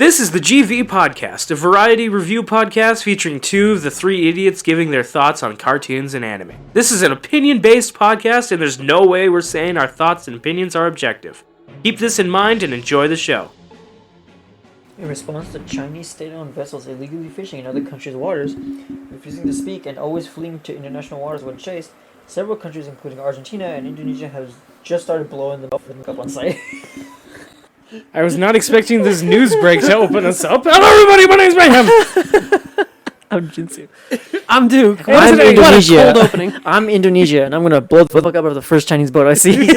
This is the GV Podcast, a variety review podcast featuring two of the three idiots giving their thoughts on cartoons and anime. This is an opinion-based podcast, and there's no way we're saying our thoughts and opinions are objective. Keep this in mind and enjoy the show. In response to Chinese state-owned vessels illegally fishing in other countries' waters, refusing to speak and always fleeing to international waters when chased, several countries, including Argentina and Indonesia, have just started blowing them up on sight. I was not expecting this news break to open us up. Hello everybody, my name's Mayhem! I'm Jinsu. I'm Duke. I'm Indonesia. What a cold opening. I'm Indonesia, and I'm gonna blow the fuck up of the first Chinese boat I see.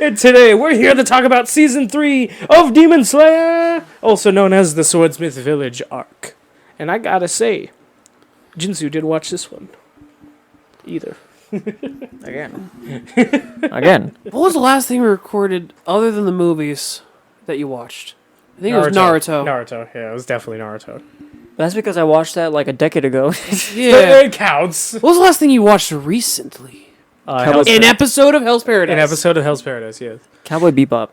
And today, we're here to talk about Season 3 of Demon Slayer, also known as the Swordsmith Village arc. And I gotta say, Jinsu did watch this one. Either. Again. What was the last thing we recorded other than the movies that you watched? I think it was Naruto. Naruto, yeah, it was definitely Naruto. That's because I watched that like a decade ago. Yeah. It counts. What was the last thing you watched recently? An episode of Hell's Paradise. An episode of Hell's Paradise, yes. Cowboy Bebop.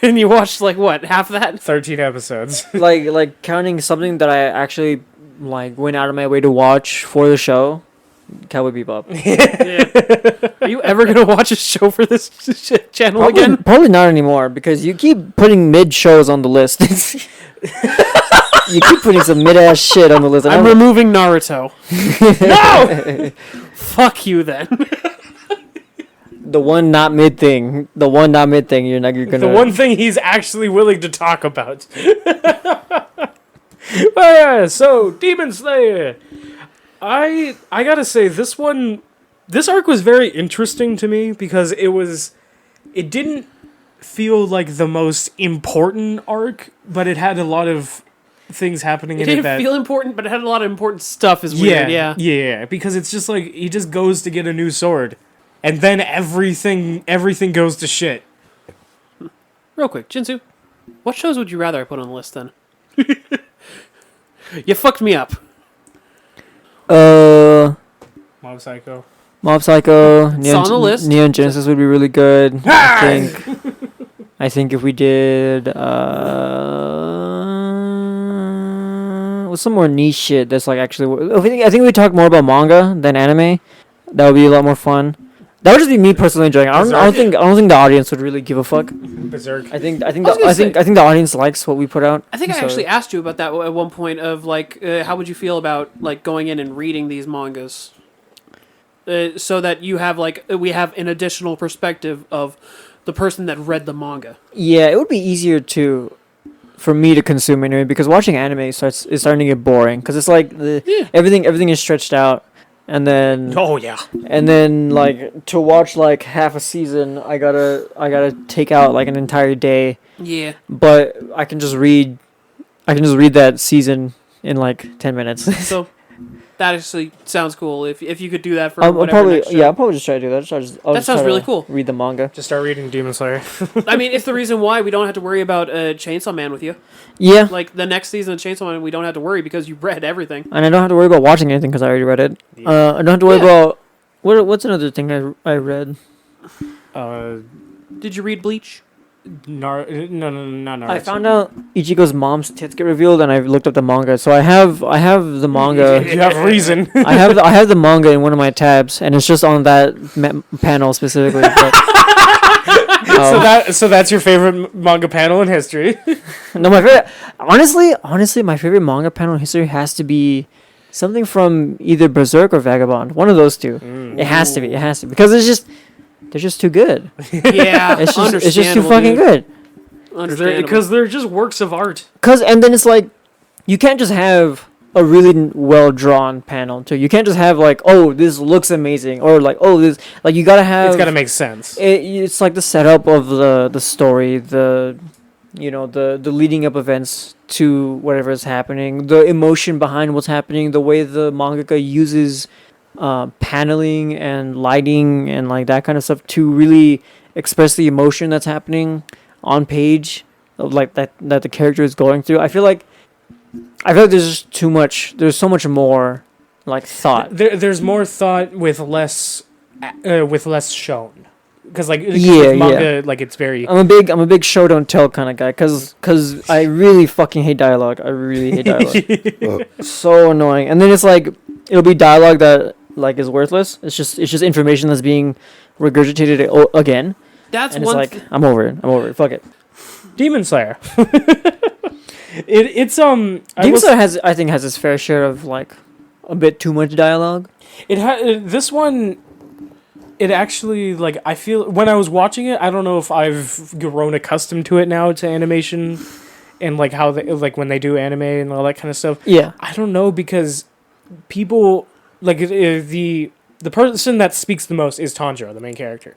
And you watched like what, half of that? 13 episodes. like counting something that I actually like went out of my way to watch for the show. Cowboy Bebop. Yeah. Are you ever gonna watch a show for this channel again? Probably not anymore, because you keep putting mid shows on the list. You keep putting some mid-ass shit on the list. I'm removing Naruto. No! Fuck you then. The one not mid thing. You're gonna. The one thing he's actually willing to talk about. But yeah, so Demon Slayer. I gotta say, this arc was very interesting to me because it didn't feel like the most important arc, but it had a lot of things happening in it that... It didn't feel important, but it had a lot of important stuff is weird, yeah. Yeah, because it's just like, he just goes to get a new sword, and then everything goes to shit. Real quick, Jinsu, what shows would you rather I put on the list then? You fucked me up. Mob Psycho. It's on the list. Neon Genesis would be really good. I think if we did what's some more niche shit that's like actually I think we talk more about manga than anime. That would be a lot more fun. That would just be me personally enjoying it. I don't think the audience would really give a fuck. Berserk. I think the audience likes what we put out. I think I actually asked you about that at one point of like how would you feel about like going in and reading these mangas? So that you have like we have an additional perspective of the person that read the manga. Yeah, it would be easier for me to consume anyway, because watching anime is starting to get boring because it's like everything is stretched out. And then like to watch like half a season, I gotta take out like an entire day. Yeah. But I can just read that season in like 10 minutes. So that actually sounds cool. If you could do that for I'll probably just try to do that. That sounds really cool. Read the manga. Just start reading Demon Slayer. I mean, it's the reason why we don't have to worry about Chainsaw Man with you. Yeah. Like the next season of Chainsaw Man, we don't have to worry because you read everything. And I don't have to worry about watching anything because I already read it. Yeah. I don't have to worry about what's another thing I read. Did you read Bleach? No, not Naruto. I found out Ichigo's mom's tits get revealed, and I looked up the manga. So I have the manga. You have reason. I have the manga in one of my tabs, and it's just on that panel specifically. But, so that's your favorite manga panel in history. No, my favorite. Honestly, my favorite manga panel in history has to be something from either Berserk or Vagabond. One of those two. It has to be because they're just too good. Yeah, it's just too fucking good. Understandable. They're just works of art. And then it's like, you can't just have a really well drawn panel too. You can't just have like, oh, this looks amazing, or like, oh, this, like, you gotta have. It's gotta make sense. It's like the setup of the story, the leading up events to whatever is happening, the emotion behind what's happening, the way the mangaka uses paneling and lighting and like that kind of stuff to really express the emotion that's happening on page, like that the character is going through. I feel like there's just too much. There's so much more like thought. There's more thought with less shown. because like Yeah, with manga, like it's very. I'm a big show don't tell kind of guy, cause I really fucking hate dialogue. I really hate dialogue. So annoying. And then it's like it'll be dialogue that like is worthless. It's just information that's being regurgitated again. That's And one. it's like I'm over it. Fuck it. Demon Slayer. it's Demon Slayer I think has its fair share of like a bit too much dialogue. This one. It actually, like, I feel when I was watching it, I don't know if I've grown accustomed to it now, to animation and like how they, like when they do anime and all that kind of stuff. Yeah. I don't know, because people like the person that speaks the most is Tanjiro, the main character.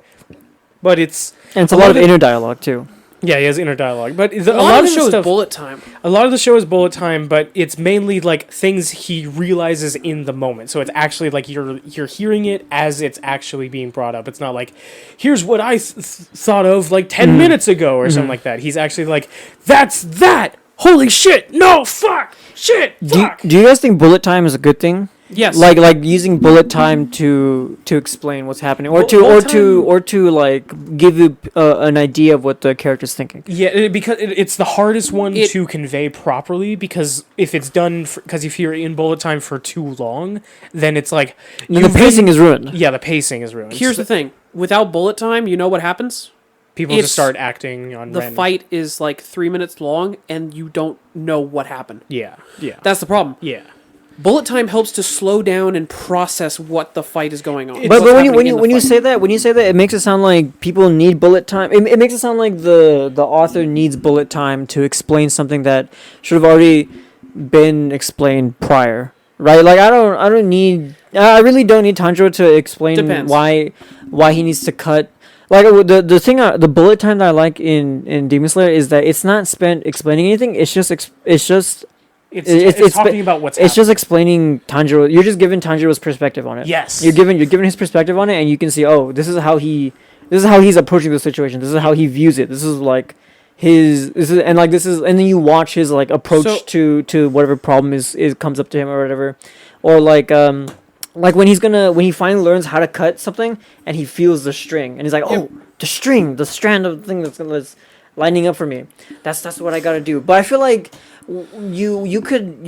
But it's a lot of inner dialogue too. Yeah, he has inner dialogue, but a lot of the show is bullet time. A lot of the show is bullet time, but it's mainly like things he realizes in the moment. So it's actually like you're hearing it as it's actually being brought up. It's not like, here's what I thought of like 10 minutes ago or something like that. He's actually like, that's that. Holy shit! No, fuck, shit, fuck. Do you guys think bullet time is a good thing? Yes. Like using bullet time to explain what's happening, or to like give you an idea of what the character's thinking. Yeah, because it's the hardest one to convey properly, because if it's done, because if you're in bullet time for too long, then it's like the pacing is ruined. Yeah, the pacing is ruined. Here's the thing: without bullet time, you know what happens? People just start acting on the random. fight is like 3 minutes long, and you don't know what happened. Yeah. That's the problem. Yeah. Bullet time helps to slow down and process what the fight is going on. But when you say that, it makes it sound like people need bullet time. It makes it sound like the author needs bullet time to explain something that should have already been explained prior, right? Like I really don't need Tanjiro to explain why he needs to cut. Like the bullet time that I like in Demon Slayer is that it's not spent explaining anything. It's talking about what's happening. It's just explaining Tanjiro. You're just giving Tanjiro's perspective on it. Yes. You're giving his perspective on it, and you can see, oh, this is how he's approaching the situation. This is how he views it. This is like and then you watch his like approach to whatever problem is comes up to him or whatever, or like when he finally learns how to cut something and he feels the string and he's like, oh, the strand of the thing that's lining up for me. That's what I gotta do. But I feel like you could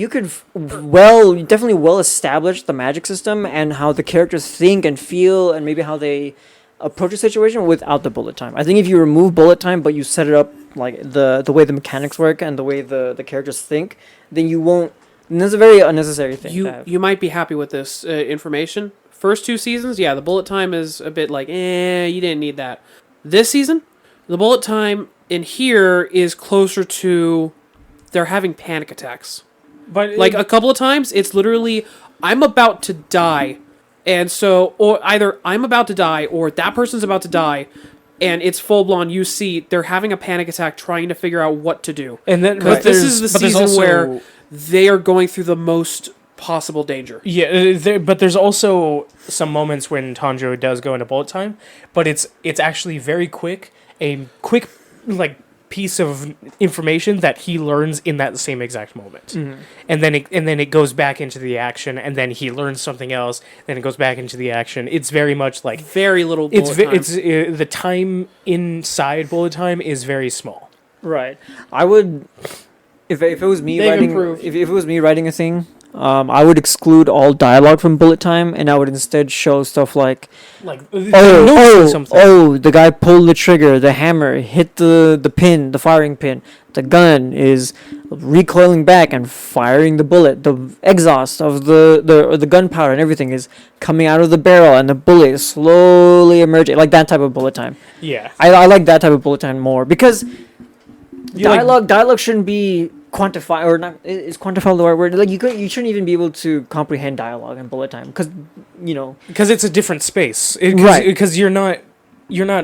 definitely establish the magic system and how the characters think and feel and maybe how they approach a situation without the bullet time. I think if you remove bullet time but you set it up like the way the mechanics work and the way the characters think, then you won't. And that's a very unnecessary thing. You might be happy with this information. First 2 seasons, the bullet time is a bit like, you didn't need that. This season, the bullet time in here is closer to they're having panic attacks. But like a couple of times, it's literally, I'm about to die. And so, or either I'm about to die or that person's about to die. And it's full-blown, you see, they're having a panic attack trying to figure out what to do. And then, but this is the season where they are going through the most possible danger. Yeah, but there's also some moments when Tanjiro does go into bullet time, but it's actually very quick, a quick like piece of information that he learns in that same exact moment, and then it goes back into the action, and then he learns something else, then it goes back into the action. It's very much like very little. Bullet time. It's the time inside bullet time is very small. Right. I would. If it was me if it was me writing a thing, I would exclude all dialogue from bullet time, and I would instead show stuff like the guy pulled the trigger, the hammer hit the pin, the firing pin, the gun is recoiling back and firing the bullet, the exhaust of the gunpowder and everything is coming out of the barrel, and the bullet is slowly emerging, like that type of bullet time. Yeah, I like that type of bullet time more because dialogue shouldn't be quantify or not. Is quantify the right word? Like you shouldn't even be able to comprehend dialogue in bullet time because it's a different space. Right. Because you're not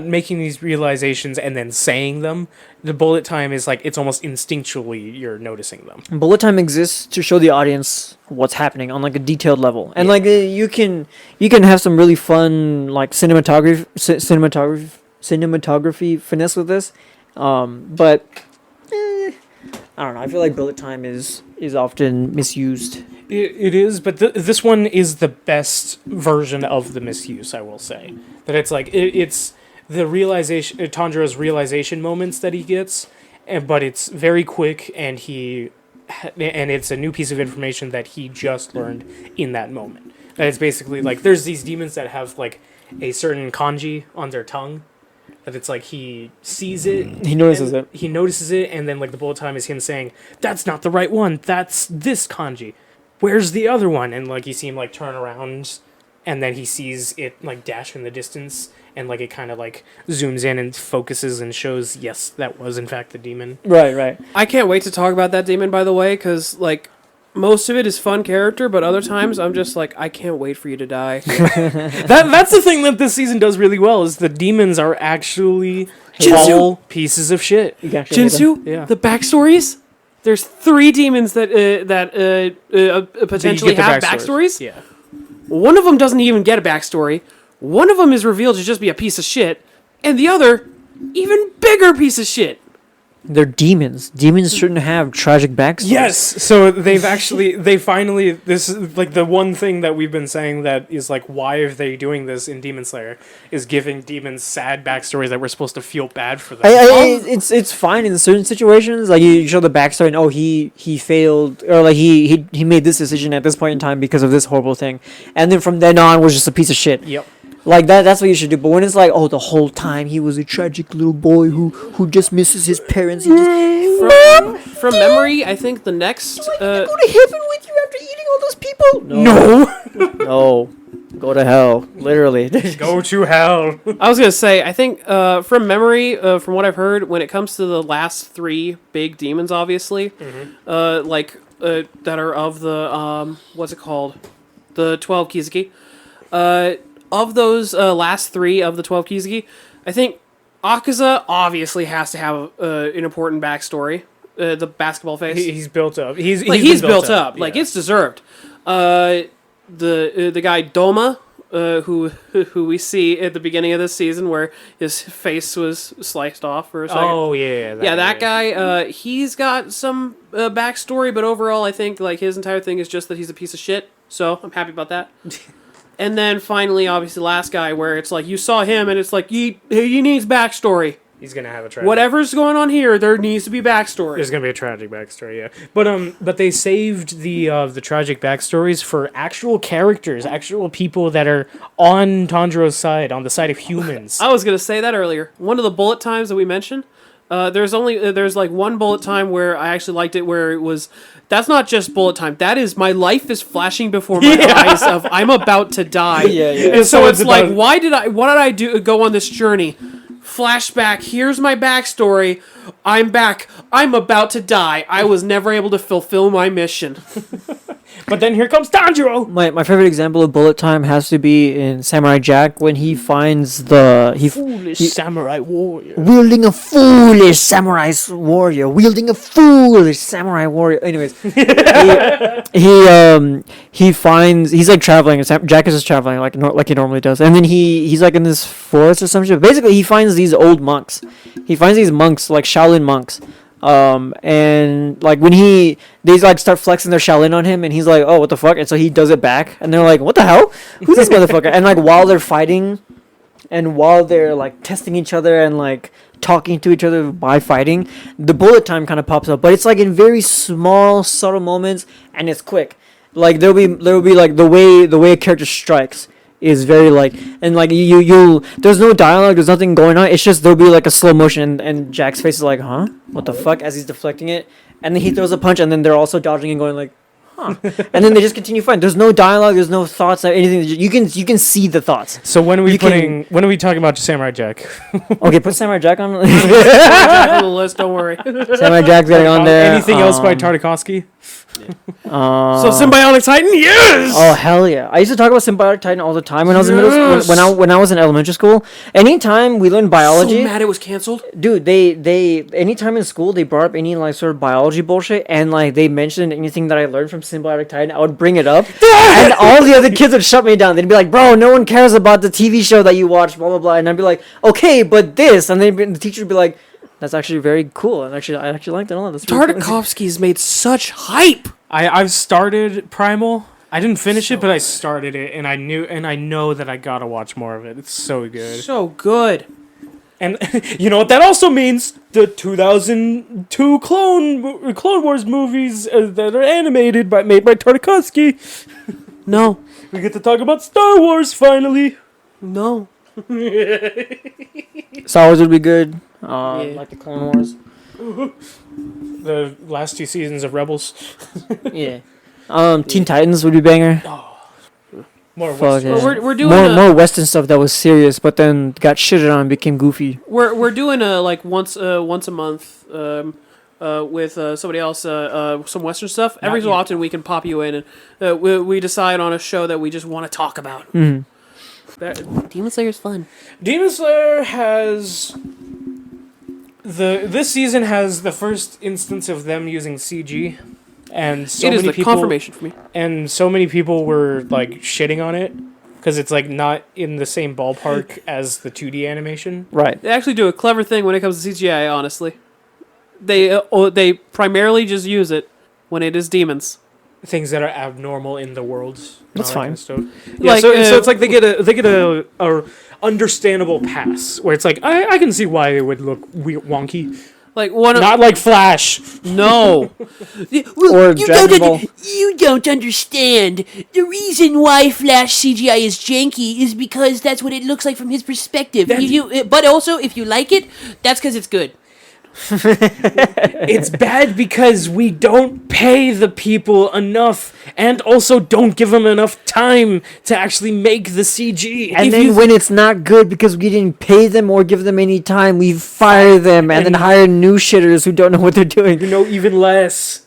making these realizations and then saying them. The bullet time is like it's almost instinctually you're noticing them. Bullet time exists to show the audience what's happening on like a detailed level, and like you can have some really fun like cinematography finesse with this, but. I don't know. I feel like bullet time is often misused. It is, but this one is the best version of the misuse. I will say that it's like it's the realization, Tanjiro's realization moments that he gets, but it's very quick, and it's a new piece of information that he just learned in that moment. And it's basically like there's these demons that have like a certain kanji on their tongue. That it's like he sees it. He notices it. He notices it, and then like the bullet time is him saying, "That's not the right one. That's this kanji. Where's the other one?" And like you see him like turn around, and then he sees it like dash in the distance, and like it kind of like zooms in and focuses and shows, yes, that was in fact the demon. Right. I can't wait to talk about that demon, by the way, because like most of it is fun character, but other times I'm just like, I can't wait for you to die. That's the thing that this season does really well is the demons are actually all pieces of shit. Jinsu, Yeah. the backstories. There's 3 demons that potentially have backstories. Yeah. One of them doesn't even get a backstory. One of them is revealed to just be a piece of shit, and the other, even bigger piece of shit. They're demons. Demons shouldn't have tragic backstories. Yes, so they finally, this is like the one thing that we've been saying that is like, why are they doing this in Demon Slayer, is giving demons sad backstories that we're supposed to feel bad for them. It's fine in certain situations. Like you show the backstory and he failed, or like he made this decision at this point in time because of this horrible thing, and then from then on was just a piece of shit. Yep. Like that's what you should do. But when it's like, the whole time he was a tragic little boy who just misses his parents. He just from memory, I think the next go to heaven with you after eating all those people. No, go to hell, literally. Go to hell. I was gonna say, I think from memory, from what I've heard, when it comes to the last 3 big demons, obviously, that are of the what's it called, the 12 Kizuki, of those last 3 of the 12 Kizuki, I think Akaza obviously has to have an important backstory. The basketball face. He's built up. He's built up. Like, it's deserved. The guy Doma, who we see at the beginning of this season, where his face was sliced off for a second. Oh yeah, that guy. He's got some backstory, but overall, I think like his entire thing is just that he's a piece of shit. So I'm happy about that. And then finally, obviously, last guy, where it's like you saw him, and it's like he needs backstory. He's gonna have a tragic. Whatever's going on here, there needs to be backstory. There's gonna be a tragic backstory, yeah. But they saved the tragic backstories for actual characters, actual people that are on Tanjiro's side, on the side of humans. I was gonna say that earlier. One of the bullet times that we mentioned, there's like one bullet time where I actually liked it, where it was. That's not just bullet time. That is, my life is flashing before my eyes of I'm about to die. Yeah. And so it's like, what did I do? Go on this journey. Flashback. Here's my backstory. I'm back. I'm about to die. I was never able to fulfill my mission. But then here comes Tanjiro. My favorite example of bullet time has to be in Samurai Jack when he finds the Foolish samurai warrior. wielding a foolish samurai warrior. Anyways, he finds he's like traveling. Jack is just traveling like he normally does, and then he's like in this forest or some shit. Basically, he finds these old monks. He finds these monks, like Shaolin monks. And like when they like start flexing their Shaolin on him, and he's like, "Oh, what the fuck?" And so he does it back, and they're like, "What the hell? Who's this motherfucker?" And like while they're fighting, and while they're like testing each other and like talking to each other by fighting, the bullet time kind of pops up, but it's like in very small, subtle moments, and it's quick. Like there'll be like the way a character strikes is very like, and like you'll there's no dialogue, there's nothing going on, it's just there'll be like a slow motion, and Jack's face is like, huh, what the fuck, as he's deflecting it, and then he throws a punch, and then they're also dodging and going like, huh, and then they just continue fighting. There's no dialogue, there's no thoughts, anything. You can see the thoughts. So when are we talking about Samurai Jack? Okay, put Samurai Jack on. Jack on the list, don't worry. Samurai Jack's getting on there. Anything else by Tartakovsky? So Symbiotic Titan, yes! Oh hell yeah! I used to talk about Symbiotic Titan all the time when I was in middle school. When I was in elementary school, anytime we learned biology, so mad it was canceled. Dude, they anytime in school they brought up any like sort of biology bullshit, and like they mentioned anything that I learned from Symbiotic Titan, I would bring it up, and all the other kids would shut me down. They'd be like, "Bro, no one cares about the TV show that you watch, blah blah blah," and I'd be like, "Okay, but this," and then the teacher would be like, "That's actually very cool," and I actually liked it a lot. That's really cool. Tartakovsky's made such hype. I've started Primal. I didn't finish it, but I started it, and I know that I gotta watch more of it. It's so good. So good. And you know what that also means? The 2002 Clone Wars movies that are animated made by Tartakovsky. No. We get to talk about Star Wars finally. No. Star Wars would be good. Like the Clone Wars. The last 2 seasons of Rebels. Yeah. Teen Titans would be banger. More Fuck Western. yeah. Well, we're doing more Western stuff that was serious, but then got shitted on and became goofy. we're doing a like once a month with somebody else some Western stuff. Every so yet. often we can pop you in and we decide on a show that we just want to talk about. Demon Slayer's fun. Demon Slayer has this season has the first instance of them using CG, and so It is many the people confirmation for me. and so many people were like shitting on it because it's like not in the same ballpark as the 2D animation. Right. They actually do a clever thing when it comes to CGI. Honestly, they primarily just use it when it is demons. Things that are abnormal in the world. That's all that fine. kind of stuff. Yeah, Like, so it's like they get a understandable pass where it's like I can see why it would look wonky. Like one of Not like Flash. no. Or Dragon Ball. You don't understand. The reason why Flash CGI is janky is because that's what it looks like from his perspective. But also, if you like it, that's because it's good. It's bad because we don't pay the people enough and also don't give them enough time to actually make the CG. And then when it's not good because we didn't pay them or give them any time, we fire them and then hire new shitters who don't know what they're doing. you know even less.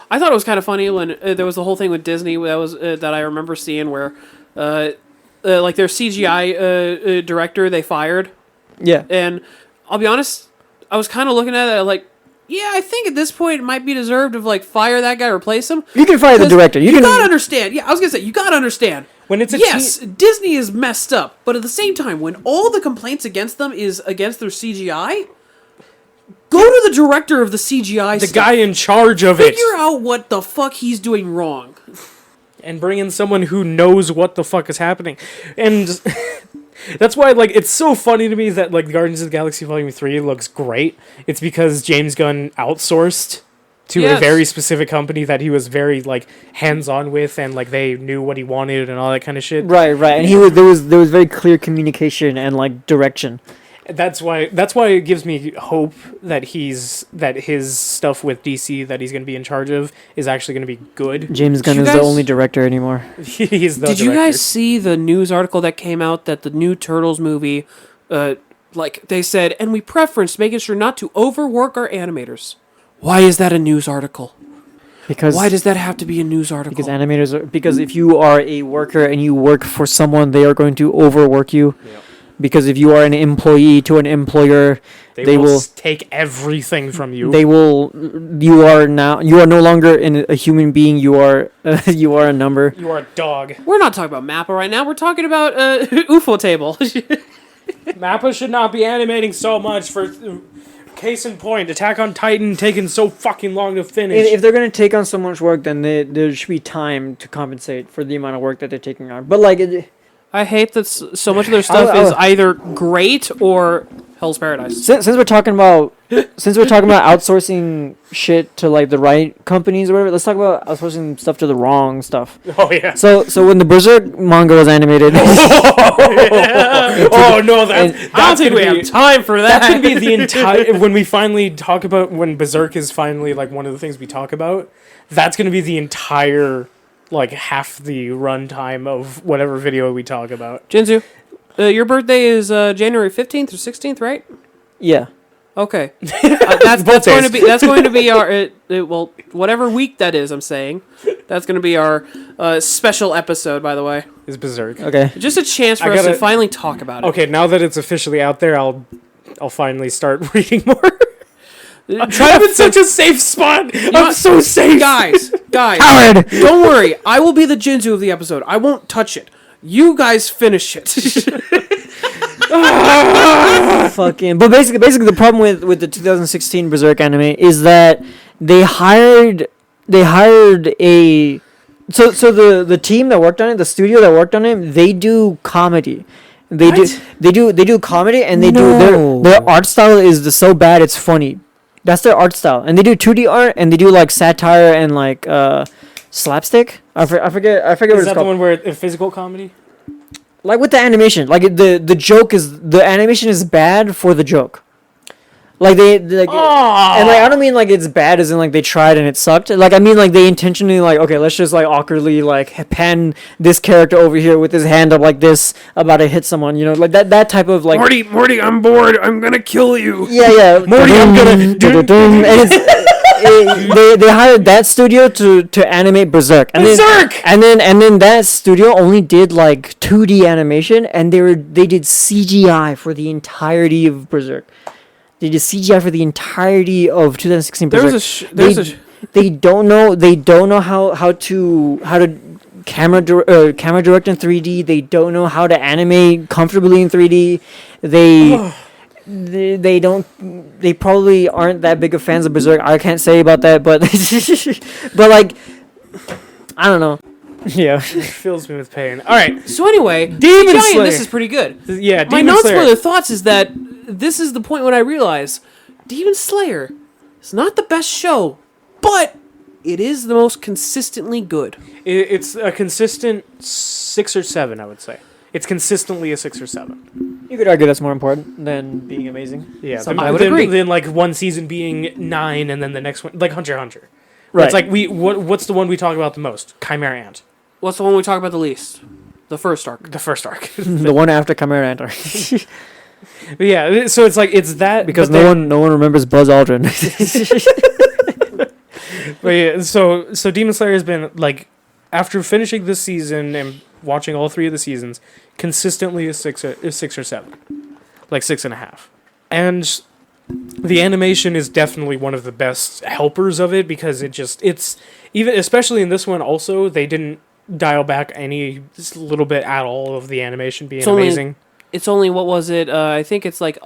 I thought it was kind of funny when there was the whole thing with Disney that I remember seeing where like their CGI director they fired, Yeah. and I'll be honest, I was kind of looking at it like, yeah, I think at this point it might be deserved of like fire that guy, replace him. You can fire the 'Cause director. You gotta understand. Yeah, I was gonna say you gotta understand. When it's a yes, Disney is messed up, but at the same time, when all the complaints against them is against their CGI, go to the director of the CGI. the stuff. guy in charge of it, Figure out what the fuck he's doing wrong. and bring in someone who knows what the fuck is happening. And that's why, like, it's so funny to me that, like, Guardians of the Galaxy Volume 3 looks great. It's because James Gunn outsourced to a Yes. very specific company that he was very, like, hands-on with, and, like, they knew what he wanted and all that kind of shit. Right. And there was very clear communication and like direction. That's why it gives me hope that his stuff with DC that he's going to be in charge of is actually going to be good. James Gunn you is guys- the only director anymore. He's the Did you director. guys see the news article that came out that the new Turtles movie, like they said, and we preference making sure not to overwork our animators? Why is that a news article? Because Why does that have to be a news article? because animators are, because if you are a worker and you work for someone, they are going to overwork you. Yeah. Because if you are an employee to an employer, they will take everything from you. you are no longer a human being. You are you are a number. You are a dog. We're not talking about Mappa right now. We're talking about UFO Table. Mappa should not be animating so much for... Case in point, Attack on Titan taking so fucking long to finish. If they're gonna take on so much work, then there should be time to compensate for the amount of work that they're taking on. But like, I hate that so much of their stuff is either great or Hell's Paradise. since we're talking about outsourcing shit to like the right companies or whatever, let's talk about outsourcing stuff to the wrong stuff. Oh, yeah. So when the Berserk manga was animated, Oh, no, I don't think we have time for that. That's going to be the entire... When we finally talk about... When Berserk is finally, like, one of the things we talk about, that's going to be the entire, like, half the runtime of whatever video we talk about. Jinzu, your birthday is January 15th or 16th, right? yeah, Okay. That's going to be our well, whatever week that is, I'm saying. That's going to be our special episode, by the way. Is Berserk. okay. Just a chance for us to finally talk about it. Okay, now that it's officially out there, I'll finally start reading more. Try I'm in such a safe spot. I'm so safe. Guys, Howard! don't worry. I will be the Jinzu of the episode. I won't touch it. You guys finish it. Fucking. But basically, the problem with the 2016 Berserk anime is that they hired a. So the team that worked on it, the studio that worked on it, they do comedy. They do comedy, and they do their art style is so bad it's funny. That's their art style, and they do 2D art, and they do like satire and like slapstick. I forget what Is it's that the called. one where it's physical comedy? Like with the animation, like the joke is the animation is bad for the joke. Like they like, and like I don't mean like it's bad as in like they tried and it sucked. Like I mean like they intentionally like okay, let's just like awkwardly like pan this character over here with his hand up like this about to hit someone, you know, like that type of like Morty, I'm bored. I'm gonna kill you. yeah Morty, I'm gonna and it's they hired that studio to animate Berserk. And Berserk! Then that studio only did like 2D animation, and they did CGI for the entirety of Berserk. They did CGI for the entirety of 2016 Berserk. They don't know how to camera direct in 3D. They don't know how to animate comfortably in 3D. They probably aren't that big of fans of Berserk. I can't say about that, but but like I don't know. Yeah. It fills me with pain. All right. So anyway, Demon CGI in Slayer. this is pretty good. Yeah, My Demon Slayer. non-spoiler thoughts is that this is the point when I realize Demon Slayer is not the best show, but it is the most consistently good. It's a consistent 6 or 7, I would say. It's consistently a 6 or 7. You could argue that's more important than being amazing. Yeah, I would agree. Then like one season being 9, and then the next one like Hunter x Hunter. Right. It's like what's the one we talk about the most? Chimera Ant. What's the one we talk about the least? The first arc. The first arc. The one after Chimera Ant arc. But yeah, so it's like it's that Because but no one remembers Buzz Aldrin. But yeah, so Demon Slayer has been like after finishing this season and watching all 3 of the seasons, consistently a 6 or 7, like 6.5, and the animation is definitely one of the best helpers of it because it's even especially in this one also they didn't dial back any little bit at all of the animation being amazing. It's only, what was it? I think it's like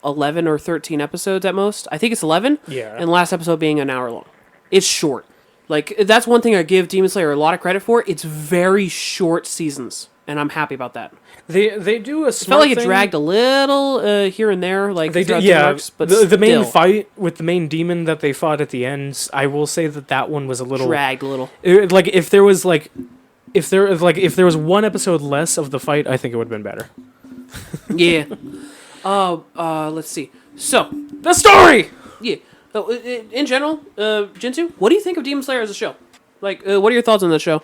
11 or 13 episodes at most. I think it's 11. Yeah. And the last episode being an hour long. It's short. Like, that's one thing I give Demon Slayer a lot of credit for. It's very short seasons. And I'm happy about that. They do a smart It felt like it thing. dragged a little here and there. Like They throughout did, yeah. arcs, but the main still fight with the main demon that they fought at the end, I will say that one was a little dragged a little. like if there was one episode less of the fight, I think it would have been better. Yeah. Let's see. So, The story. yeah. In general, Jinsu, what do you think of Demon Slayer as a show? Like, what are your thoughts on the show?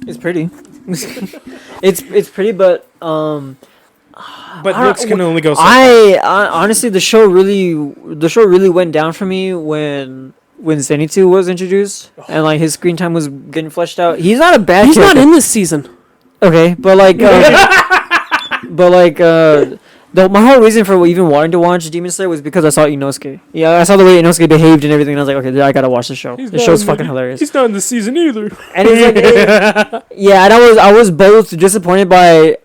It's pretty. it's pretty, but But looks can only go so I honestly the show really went down for me when Zenitsu was introduced and like his screen time was getting fleshed out. He's not a bad He's character. not in this season. Okay, but like my whole reason for even wanting to watch Demon Slayer was because I saw Inosuke. Yeah, I saw the way Inosuke behaved and everything, and I was like, okay, I gotta watch the show. The show's fucking hilarious. He's not in the season either. And it's like, yeah, and I was both disappointed by,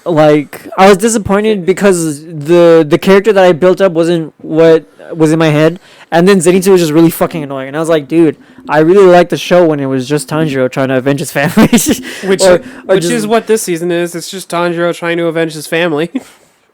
like, I was disappointed because the character that I built up wasn't what was in my head, and then Zenitsu was just really fucking annoying, and I was like, dude, I really liked the show when it was just Tanjiro trying to avenge his family, Which is what this season is. It's just Tanjiro trying to avenge his family.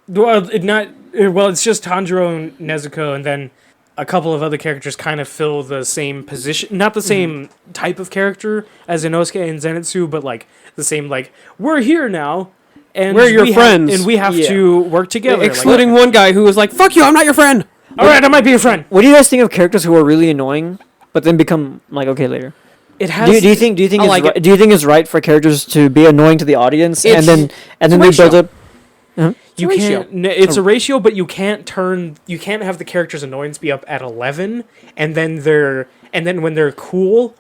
Well, it's just Tanjiro and Nezuko, and then a couple of other characters kind of fill the same position, not the same type of character as Inosuke and Zenitsu, but like the same, like, we're here now, and We're your friends. and we have to work together. Excluding one guy who was like, fuck you, I'm not your friend. All right, I might be your friend. What do you guys think of characters who are really annoying, but then become like okay later? It has. Do you think it's right for characters to be annoying to the audience It's and then they build up? You ratio. can't. It's a ratio, but you can't have the character's annoyance be up at 11, and then when they're cool,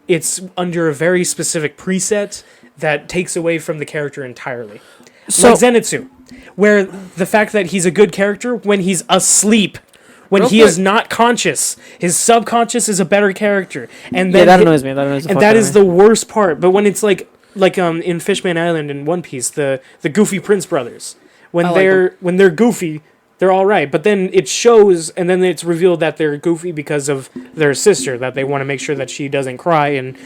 it's under a very specific preset that takes away from the character entirely. So- like Zenitsu, where the fact that he's a good character when he's asleep, when Real he quick. is not conscious, his subconscious is a better character, and then Yeah, that annoys me. That annoys the and fuck that out of is me. the worst part. But when it's like in Fishman Island in One Piece, the Goofy Prince brothers, when I like they're goofy, They're all right, but then it shows, and then it's revealed that they're goofy because of their sister, that they want to make sure that she doesn't cry and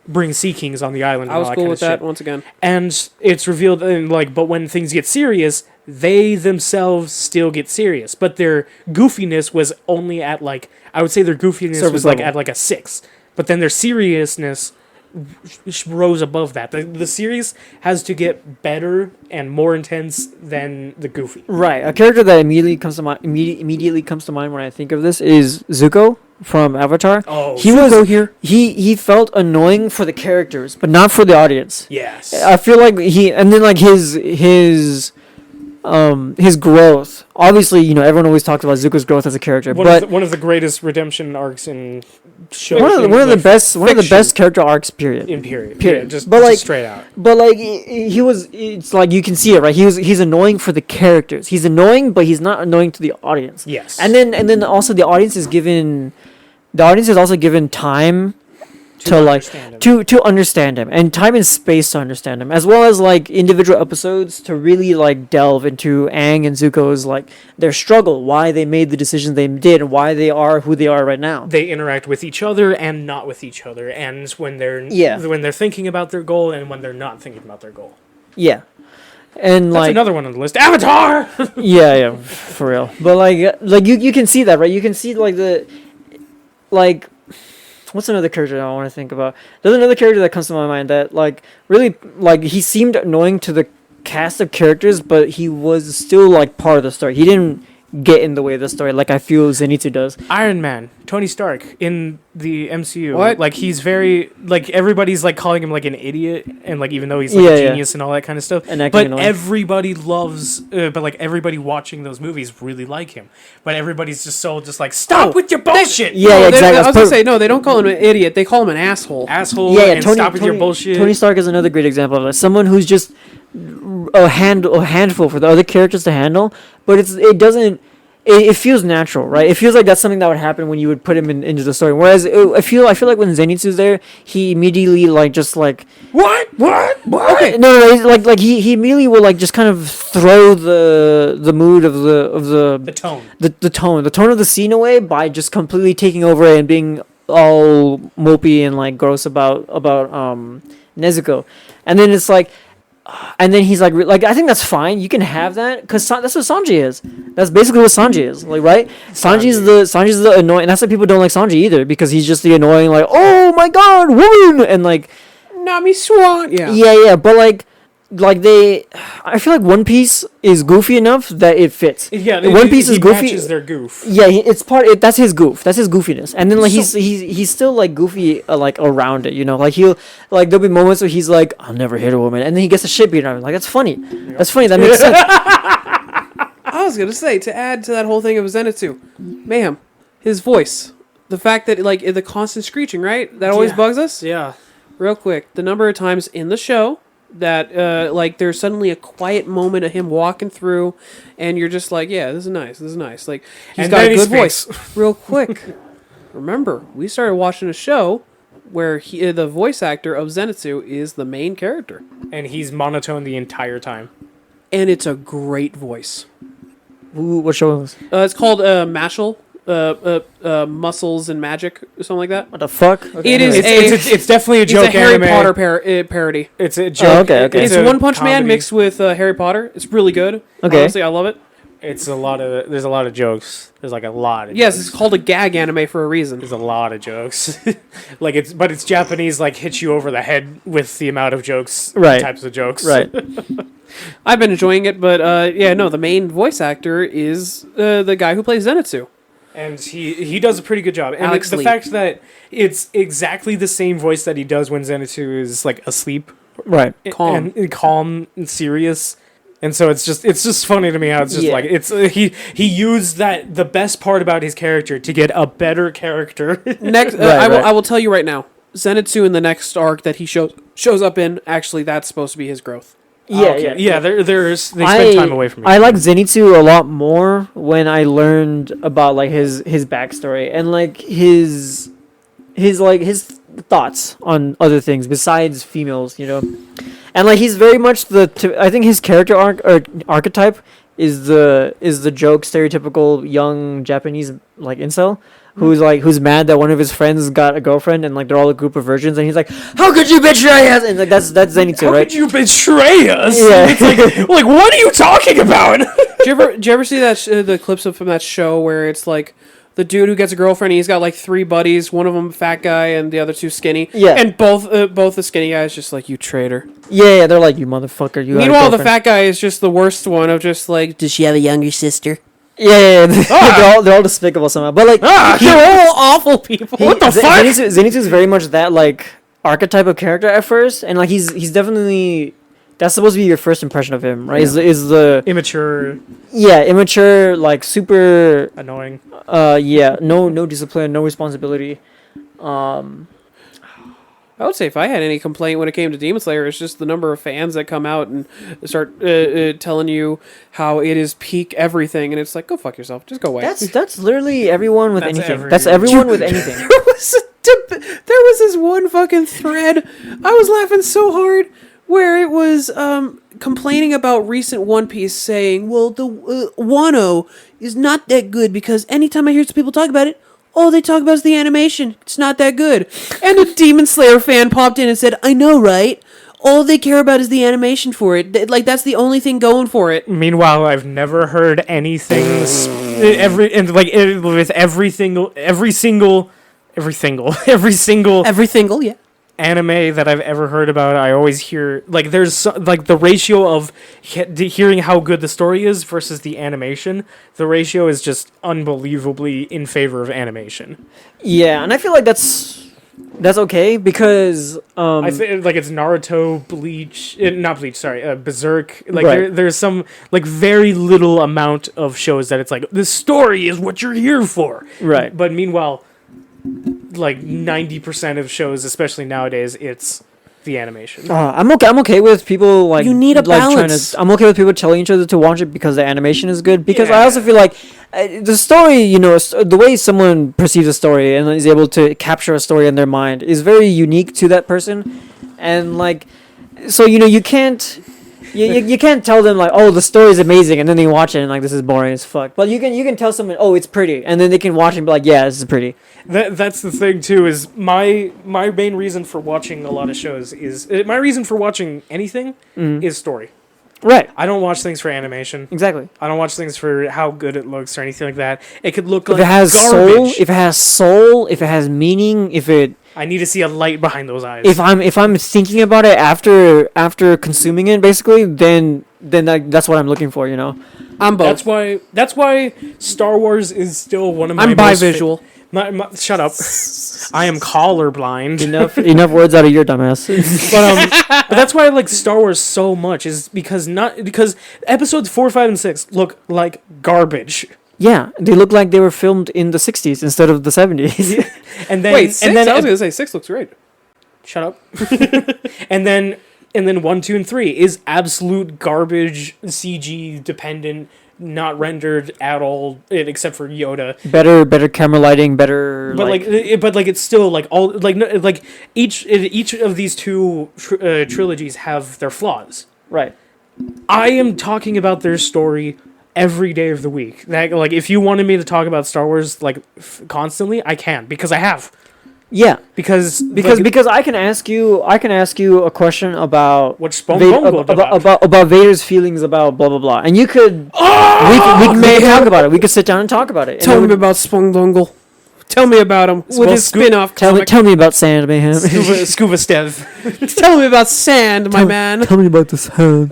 bring Sea Kings on the island. I was and all cool that with kind of that once again. And it's revealed, and but when things get serious, they themselves still get serious. But their goofiness was only at I would say their goofiness Surface was level. at a 6. But then their seriousness rose above that. The series has to get better and more intense than the goofy. Right. A character that immediately comes to mind when I think of this is Zuko from Avatar. Oh, he Zuko was here. He felt annoying for the characters, but not for the audience. Yes. I feel like his growth. Obviously, everyone always talks about Zuko's growth as a character, One of the greatest redemption arcs in shows. one of the best character arcs. Period. Period. Period. Yeah, just But, straight out. But he was. It's like you can see it, right? He's annoying for the characters. He's annoying, but he's not annoying to the audience. Yes. And then also the audience is given. The audience is also given time to understand him. to understand him, and time and space to understand him, as well as individual episodes to really delve into Aang and Zuko's their struggle, why they made the decisions they did, and why they are who they are right now. They interact with each other and not with each other, and when they're thinking about their goal and when they're not thinking about their goal. Yeah. And That's another one on the list. Avatar. yeah, for real. But you can see that, right? You can see what's another character I want to think about? There's another character that comes to my mind that really he seemed annoying to the cast of characters, but he was still part of the story. He didn't get in the way of the story like I feel Zenitsu does. Iron Man, Tony Stark in the MCU. What? He's very everybody's calling him an idiot, and even though he's Yeah, a yeah. genius and all that kind of stuff. And acting But annoying. everybody loves, everybody watching those movies really like him. But everybody's just stop with your bullshit, Yeah, No, exactly. I was That's gonna say no. They don't call him an idiot. They call him an asshole. asshole. Yeah, and stop with your bullshit. Tony Stark is another great example of that. Someone who's just a handful for the other characters to handle, but it doesn't. It feels natural, right? It feels like that's something that would happen when you would put him into the story. Whereas I feel like when Zenitsu's there, he immediately What? okay, no, he immediately will just kind of throw the mood of The tone. the tone of the scene away by just completely taking over it and being all mopey and gross about Nezuko, and then it's and then he's I think that's fine. You can have that because that's what Sanji is. That's basically what Sanji is, right? Sanji's the annoying. And that's why people don't like Sanji either, because he's just the annoying, oh my god, woman, and Nami Swan. Yeah. yeah. But I feel like One Piece is goofy enough that it fits. Yeah, One Piece is he goofy. matches their goof. Yeah, it's that's his goof. That's his goofiness. And then he's still goofy around it, he'll there'll be moments where he's I'll never hit a woman, and then he gets the shit beat out of him. That's funny. That's funny. That makes sense. I was gonna say, to add to that whole thing of Zenitsu, mayhem, his voice, the fact that the constant screeching, right? That always bugs us. Yeah. Real quick, the number of times in the show that there's suddenly a quiet moment of him walking through, and you're just yeah, this is nice. He's And got then a he good speaks. voice. Real quick, remember we started watching a show where the voice actor of Zenitsu is the main character, And he's monotone the entire time. and it's a great voice. Ooh, what show is this? It's called Mashal. Muscles and Magic or something like that. What the fuck? Okay, It is anyway. It's definitely a It's joke a Harry anime. Potter parody. It's a joke. okay. It's a One Punch Man comedy. mixed with Harry Potter. It's really good. Okay. Honestly, I love it. There's a lot of jokes. There's a lot of Yes, jokes. it's called a gag anime for a reason. There's a lot of jokes. But it's Japanese, hits you over the head with the amount of jokes. Right. Types of jokes. Right. I've been enjoying it, but the main voice actor is the guy who plays Zenitsu. And he does a pretty good job. And Alex the Lee. fact that it's exactly the same voice that he does when Zenitsu is asleep. Right. Calm. And calm and serious. And so it's just funny to me how it's just Yeah. he used the best part about his character to get a better character. Next, Right. I will tell you right now, Zenitsu in the next arc that he shows up in, actually, that's supposed to be his growth. Yeah. They spend time away from each I other. like Zenitsu a lot more when I learned about his backstory and his thoughts on other things besides females, and he's very much I think his character archetype is the joke stereotypical young Japanese like incel who's mad that one of his friends got a girlfriend and like they're all a group of virgins and he's like, how could you betray us? And like that's Zenitsu, How right? could you betray us? Yeah. It's like what are you talking about? Did you ever see that the clips from that show where it's like the dude who gets a girlfriend, he's got like 3 buddies, one of them fat guy and the other 2 skinny. Yeah. And both the skinny guys just like, you traitor. Yeah, they're like, you motherfucker. You. Meanwhile, the fat guy is just the worst one of just like, Does she have a younger sister? Yeah. They're all despicable somehow. But like, they're all awful people. What the fuck? Zenitsu is very much that like archetype of character at first, and like he's definitely. That's supposed to be your first impression of him, right? Yeah. Is the Immature, immature, like super annoying. no discipline, no responsibility. I would say if I had any complaint when it came to Demon Slayer, it's just the number of fans that come out and start telling you how it is peak everything, and it's like, go fuck yourself, just go away. That's literally everyone with That's anything. That's everyone with anything. There was this one fucking thread. I was laughing so hard where it was complaining about recent One Piece, saying, well, the Wano is not that good because anytime I hear some people talk about it, all they talk about is the animation. It's not that good. And a Demon Slayer fan popped in and said, I know, right? All they care about is the animation for it. Like, that's the only thing going for it. Meanwhile, I've never heard anything with every single, Yeah. anime that I've ever heard about. I always hear like there's like the ratio of hearing how good the story is versus the animation. The ratio is just unbelievably in favor of animation. Yeah, and I feel like that's okay because I feel like it's Naruto, Bleach, not Bleach, sorry, Berserk. Like Right. there's some like very little amount of shows that it's like the story is what you're here for. right. But meanwhile, like 90% of shows, especially nowadays, it's the animation. I'm okay with people like You need a like balance. I'm okay with people telling each other to watch it because the animation is good. Because I Yeah. also feel like the story, the way someone perceives a story and is able to capture a story in their mind is very unique to that person, and like, so you can't. You can't tell them like, oh, the story is amazing, and then they watch it and like, this is boring as fuck. But you can tell someone, oh, it's pretty, and then they can watch it and be like, yeah, this is pretty. That's the thing too. Is my main reason for watching a lot of shows is my reason for watching anything is story. Right. I don't watch things for animation. Exactly. I don't watch things for how good it looks or anything like that. It could look If like it has garbage. soul, if it has meaning, I need to see a light behind those eyes. if I'm thinking about it after consuming it, basically, then that's what I'm looking for. I'm both. That's why Star Wars is still one of my I'm most bivisual. Shut up. I am colorblind. enough words out of your dumbass. But that's why I like Star Wars so much is because episodes 4, 5, and 6 look like garbage. Yeah, they look like they were filmed in the 60s instead of the 70s. And then Wait, 6? and then I was going to say 6 looks great. shut up. and then 1, 2, and 3 is absolute garbage, CG dependent, not rendered at all, except for Yoda. better camera lighting, better. But it's still like all like each of these two trilogies have their flaws. right. I am talking about their story every day of the week. That, like, if you wanted me to talk about Star Wars like constantly, I can because I have. Yeah, Because I can ask you a question about What's about Vader's feelings about blah blah blah, and you could we can talk about it. We could sit down and talk about it. Tell me about Spongdongle. Tell me about him with his spin-off comic. Tell me about Sand, Mayhem. Scuba Stev. Tell me about Sand, my man. Tell me about this hand.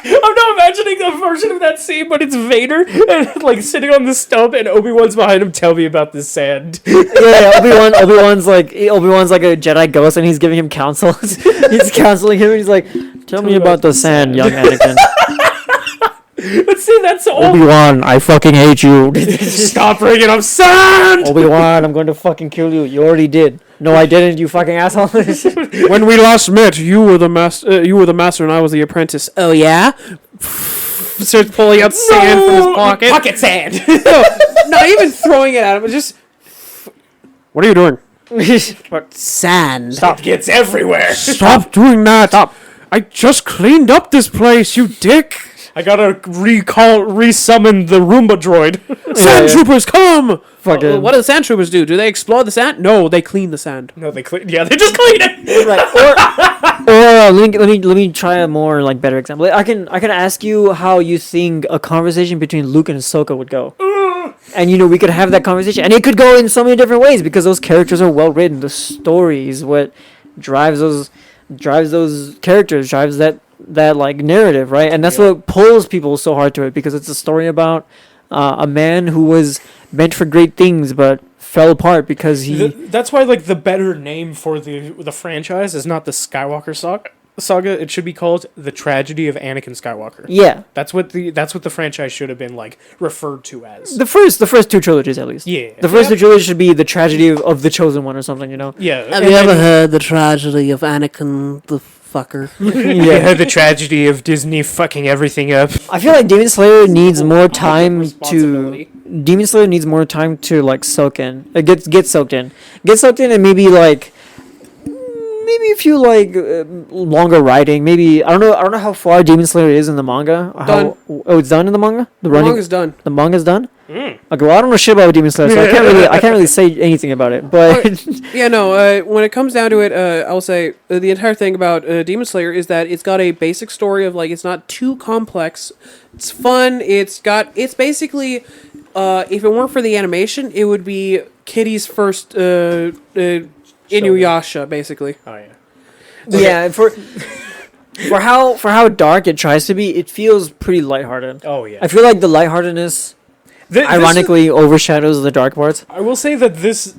I'm not imagining a version of that scene, but it's Vader and like sitting on the stump, and Obi-Wan's behind him. Tell me about this sand. Yeah, Obi-Wan's like a Jedi ghost, and he's giving him counsel. He's counseling him, and he's like, "Tell me about the sand, young Anakin." But see, that's all. Obi-Wan, I fucking hate you. Stop bringing up sand. Obi-Wan, I'm going to fucking kill you. You already did. No, I didn't. You fucking asshole. When we last met, you were the master, and I was the apprentice. Oh, yeah? Starts pulling out sand from his pocket. Pocket sand. Not even throwing it at him. But just. What are you doing? Sand. It gets everywhere. Stop doing that. Stop. I just cleaned up this place, you dick. I gotta resummon the Roomba droid. Sand troopers, come! Fucking- What do the sand troopers do? Do they explore the sand? No, they clean the sand. No, they just clean it. Right. Or let me try a more like better example. I can ask you how you think a conversation between Luke and Ahsoka would go. And we could have that conversation, and it could go in so many different ways because those characters are well written. The story is what drives those characters, drives that like narrative, right? And that's what pulls people so hard to it, because it's a story about a man who was meant for great things but fell apart because he. That's why like the better name for the franchise is not the Skywalker saga. It should be called The Tragedy of Anakin Skywalker. Yeah, That's what the franchise should have been like referred to as. the first two trilogies at least. Yeah. The first two trilogies should be The Tragedy of the Chosen One or something, Yeah. Have and you ever then- heard the tragedy of Anakin the fucker? Yeah, the tragedy of Disney fucking everything up. I feel like Demon Slayer needs more time to. Responsibility. Demon Slayer needs more time to like soak in. Get soaked in. Get soaked in, and maybe like. Maybe if you like longer writing, maybe I don't know how far Demon Slayer is in the manga. Done. Oh, it's done in the manga. The manga's done. The manga's done. Mm. Okay, well I don't know shit about Demon Slayer, so I can't really say anything about it. But Yeah, no. When it comes down to it, I'll say the entire thing about Demon Slayer is that it's got a basic story of like it's not too complex. It's fun. It's basically, if it weren't for the animation, it would be Kitty's first Inuyasha, basically. Oh yeah. yeah, for how dark it tries to be, it feels pretty lighthearted. Oh yeah. I feel like the lightheartedness ironically overshadows the dark parts. I will say that this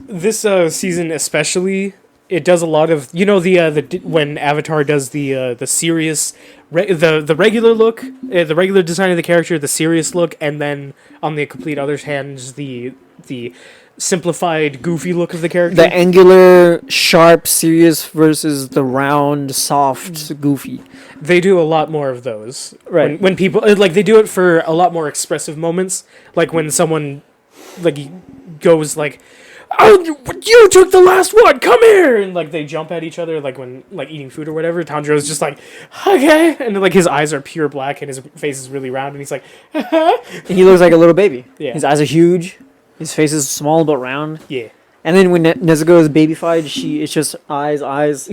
season especially, it does a lot of when Avatar does the serious the regular look, the regular design of the character, the serious look, and then on the complete other hand the simplified goofy look of the character. The angular, sharp, serious versus the round, soft, goofy. They do a lot more of those. Right. When people like they do it for a lot more expressive moments, like when someone like goes like, "Oh, you took the last one. Come here!" and like they jump at each other, like when like eating food or whatever. Tanjiro's just like, "Okay," and like his eyes are pure black and his face is really round, and he's like, And he looks like a little baby. Yeah. His eyes are huge. His face is small but round. "Yeah." And then when Nezuko is babyfied, it's just eyes,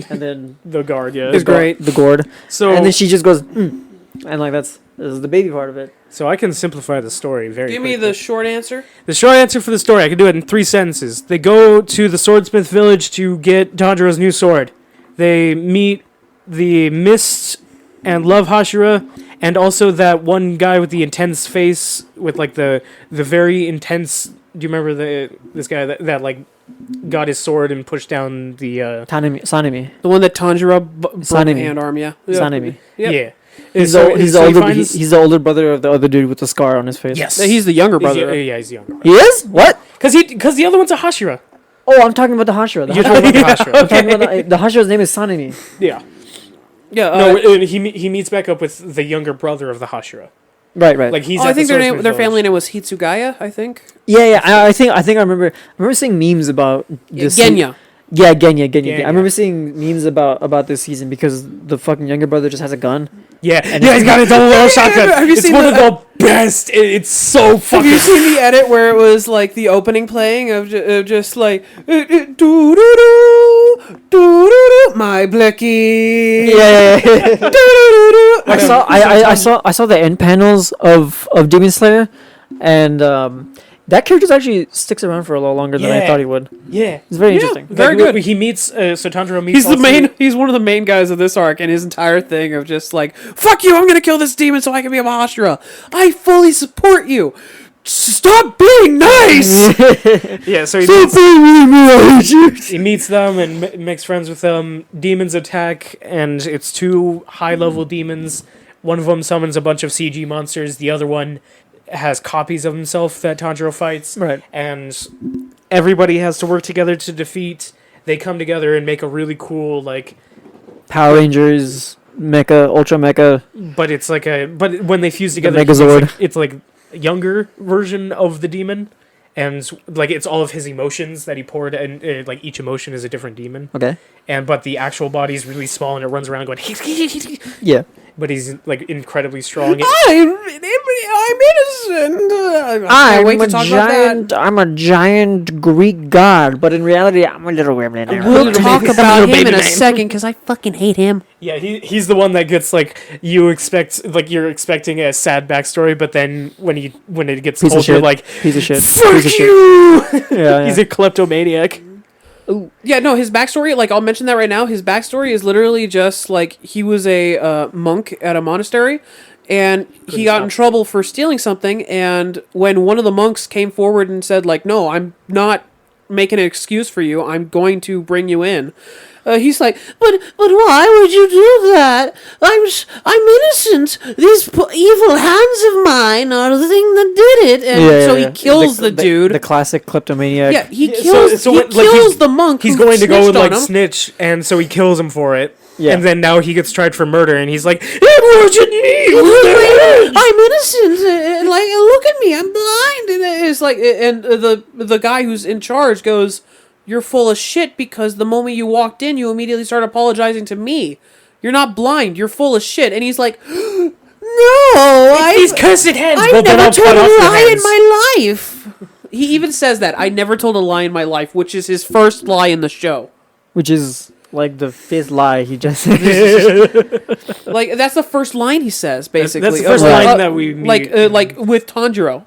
and then The guard, yeah. It's great. the gourd. So And then she just goes, and like this is the baby part of it. so I can simplify the story very. Give me quickly. the short answer. The short answer for the story, I can do it in 3 sentences. They go to the Swordsmith village to get Tanjiro's new sword. They meet the Mist and Love Hashira, and also that one guy with the intense face, with like the very intense. Do you remember this guy that like got his sword and pushed down the? Sanemi. The one that Tanjiro broke the Sanemi. hand arm, yeah. Sanemi. Yep. Yeah. He's So- the so he older. finds- He's the older brother of the other dude with the scar on his face. Yes. He's the younger He's brother. yeah, he's younger. He is? What? Because the other one's a Hashira. Oh, I'm talking about the Hashira. The You're Hashira, talking about the Hashira. I'm talking about the Hashira's name is Sanemi. Yeah. Yeah. No, and he meets back up with the younger brother of the Hashira. Right. Like he's. I at think the their Swordsmith family village. name was Hitsugaya, I think. Yeah. I think I remember seeing memes about this. Genya. Yeah, Genya. Genya. I remember seeing memes about this season because the fucking younger brother just has a gun. Yeah, he's got a double barrel shotgun. Have you It's seen one of the- the best. It's so Have fucking. you seen the edit where it was like the opening playing of just like do do do do my blicky? Yeah. Do-do-do-do. I saw the end panels of Demon Slayer, and that character actually sticks around for a lot longer than I Yeah. thought he would. Yeah, It's very Yeah. interesting. Very Like, good. He meets. So Tanjiro meets. He's the also- main. He's one of the main guys of this arc, and his entire thing of just like, "Fuck you! I'm gonna kill this demon so I can be a Hashira. I fully support you. Stop being nice." Yeah, so he meets them and makes friends with them. Demons attack, and it's 2 high-level demons. One of them summons a bunch of CG monsters. The other one has copies of himself that Tanjiro fights. Right. And everybody has to work together to defeat. They come together and make a really cool, like, Power Rangers, Mecha, Ultra Mecha. but it's like but when they fuse together, Megazord. it's like a younger version of the demon. And like it's all of his emotions that he poured, and like each emotion is a different demon. Okay. But the actual body is really small, and it runs around going. Yeah. but he's like incredibly strong. I'm innocent. I can't wait to talk about that. I'm a giant Greek god, but in reality, I'm a little gremlin. We'll talk about him in a name. second because I fucking hate him. Yeah, he's the one that gets like you're expecting a sad backstory, but then when it gets Piece of told, you're shit. like, Piece of shit. fuck Piece of shit. you. Yeah, He's a kleptomaniac. Yeah, no, his backstory, like, I'll mention that right now. His backstory is literally just, like, he was a monk at a monastery, and he got in trouble for stealing something, and when one of the monks came forward and said, like, no, I'm not making an excuse for you, I'm going to bring you in. He's like, but why would you do that? I'm innocent. These evil hands of mine are the thing that did it. And so he kills the dude. The classic kleptomaniac. Yeah, he kills the monk. He's who going to go snitched and like on him. snitch, and so he kills him for it. Yeah. And then now he gets tried for murder, and he's like, "It wasn't me. I'm innocent. Like, look at me. I'm blind." And it's like, and the guy who's in charge goes, "You're full of shit because the moment you walked in, you immediately started apologizing to me. You're not blind. You're full of shit." And he's like, "No, These cursed hands. I Well, then never I'll told cut a off your lie in hands." my life." He even says that. I never told a lie in my life, which is his first lie in the show. Which is like the fifth lie he just Like, that's the first line he says, basically. That's the first line that we meet. Like with Tanjiro.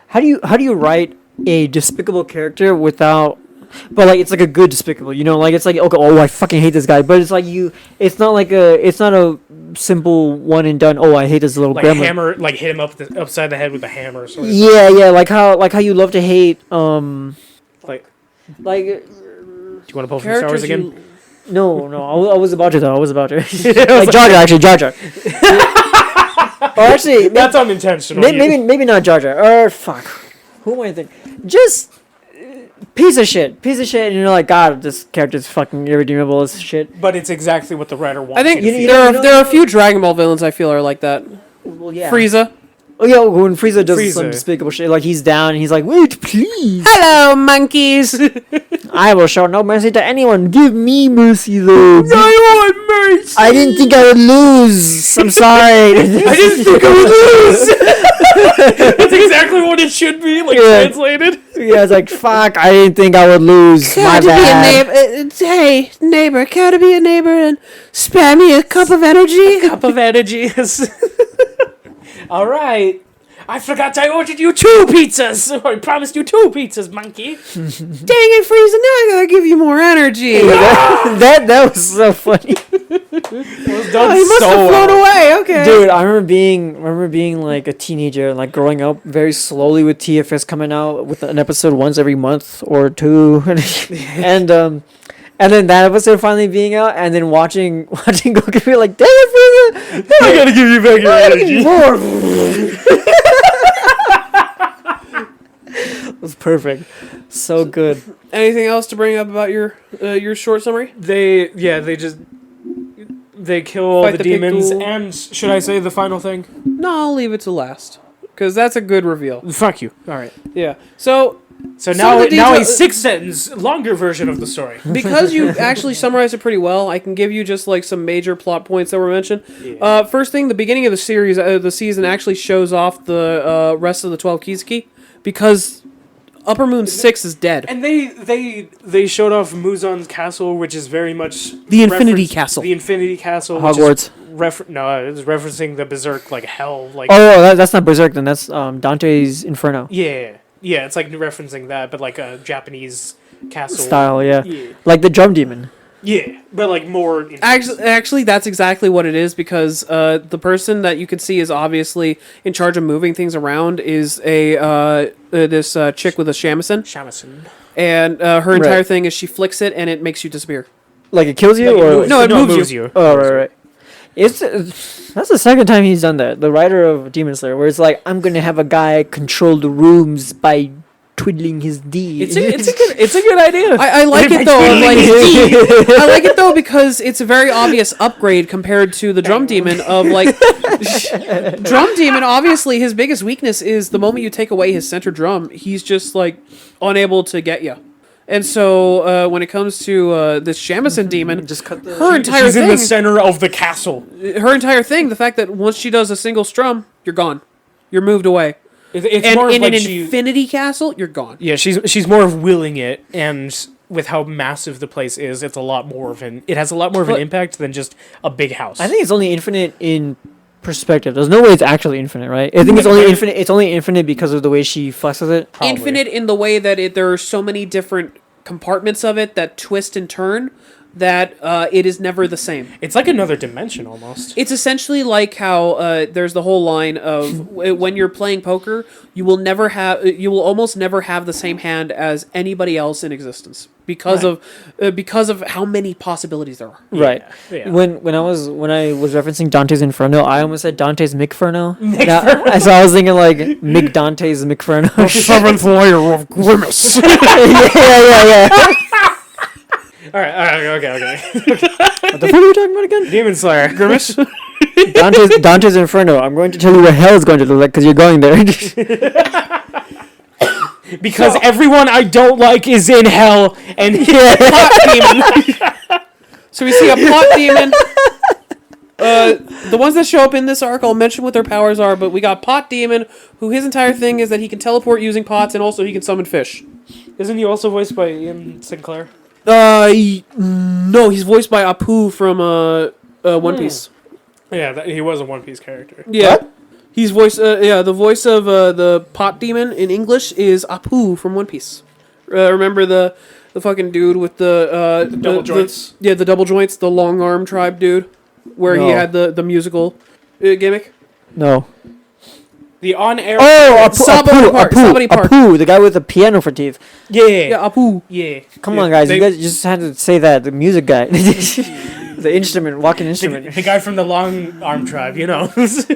How do you write a despicable character without, but like it's like a good despicable, you know, like it's like, okay, oh, I fucking hate this guy, but it's like it's not a simple one and done, oh, I hate this little Like gremlin. hammer, like hit him upside the head with a hammer. Sort of. Yeah, like how you love to hate Like, like do you want to pull from Star Wars again? no, I was about to though. I was about to. Like Jar Jar. Or actually, That's unintentional. maybe not Jar Jar. Or fuck, who am I thinking? Just piece of shit, and you're like, God, this character's fucking irredeemable as shit. But it's exactly what the writer wants. I think you to feel. there are a few Dragon Ball villains I feel are like that. Well, yeah. Frieza. Oh yeah, when Frieza does some Frieza. despicable shit, like he's down and he's like, wait, please. Hello, monkeys. I will show no mercy to anyone. Give me mercy, though. I want mercy. I didn't think I would lose. I'm sorry. I didn't think I would lose. That's exactly what it should be, like Yeah. translated. Yeah, it's like, fuck, I didn't think I would lose. My bad. Hey, neighbor, care to be a neighbor and spare me a cup of energy? Cup of energy. All right. I forgot I ordered you 2 pizzas. I promised you 2 pizzas, monkey. Dang it, Frieza, now I gotta give you more energy. that was so funny. It was done Oh, he must so have flown well. away, okay. Dude, I remember being like a teenager and like growing up very slowly with TFS coming out with an episode once every month or 2. And then that episode finally being out, and then watching Goku be like, "Dang it, Frieza! I gotta give you back your energy. More." It was perfect, so good. Anything else to bring up about your short summary? They kill all Fight the the big demons, duel. and should I say the final thing? No, I'll leave it to last. Because that's a good reveal. Fuck you. All right. Yeah. So, So Some now of the a detail- 6-sentence longer version of the story. because you actually summarized it pretty well, I can give you just like some major plot points that were mentioned. First thing, the beginning of the series, the season actually shows off the rest of the 12 Kizuki because Upper Moon 6 is dead. And they showed off Muzan's castle, which is very much The Infinity Castle. The Infinity Castle. Hogwarts. No, it's referencing the Berserk like hell. Like That's not Berserk then. That's Dante's Inferno yeah, it's like referencing that, but like a Japanese castle style. Yeah, Yeah, like the drum demon. yeah, but like more. Actually, that's exactly what it is because the person that you can see is obviously in charge of moving things around is this chick with a shamisen, and her entire Right. thing is she flicks it and it makes you disappear. Like it kills you, Like, or No, it moves you. Oh, right. It's that's the second time he's done that. The writer of Demon Slayer, where it's like, I'm gonna have a guy control the rooms by twiddling his D. It's a good idea. I like it though. I like it though because it's a very obvious upgrade compared to the drum demon of like drum demon. Obviously, his biggest weakness is the moment you take away his center drum, he's just like unable to get you. And so when it comes to this Shamisen demon, Just cut the. her entire She's in the thing, center of the castle. the fact that once she does a single strum, you're gone. You're moved away. It's And more of in like an she. infinity castle, you're gone. Yeah, she's more of willing it, and with how massive the place is, it has a lot more of an But- impact than just a big house. I think it's only infinite in perspective. There's no way it's actually infinite, right? I think it's only infinite. It's only infinite because of the way she fucks with it. Probably. Infinite in the way that there are so many different compartments of it that twist and turn that it is never the same. It's like another dimension almost. It's essentially like how there's the whole line of when you're playing poker, you will almost never have the same hand as anybody else in existence because of how many possibilities there are. Right. Yeah. When I was referencing Dante's Inferno, I almost said Dante's Micferno. So I was thinking like Mick Dante's Micferno. Seventh layer of grimace. yeah. All right, okay. What the fuck are we talking about again? Demon Slayer, grimace. Dante's Inferno. I'm going to tell you what hell is going to look like because you're going there. Because everyone I don't like is in hell, and Pot demon. So we see a pot demon. The ones that show up in this arc, I'll mention what their powers are, but we got Pot Demon, who his entire thing is that he can teleport using pots, and also he can summon fish. isn't he also voiced by Ian Sinclair? No, he's voiced by Apu from One Piece. Yeah, he was a One Piece character. Yeah. He's voiced, the voice of the pot demon in English is Apu from One Piece. Remember the fucking dude with the double joints? The double joints, the long arm tribe dude, where he No. had the musical gimmick. No. The on-air. Oh, Sabari Park. Apu, the guy with the piano for teeth. Yeah, Apu. Yeah. Come on, guys. You guys just had to say that. The music guy. The instrument, walking instrument. The guy from the long arm tribe, you know.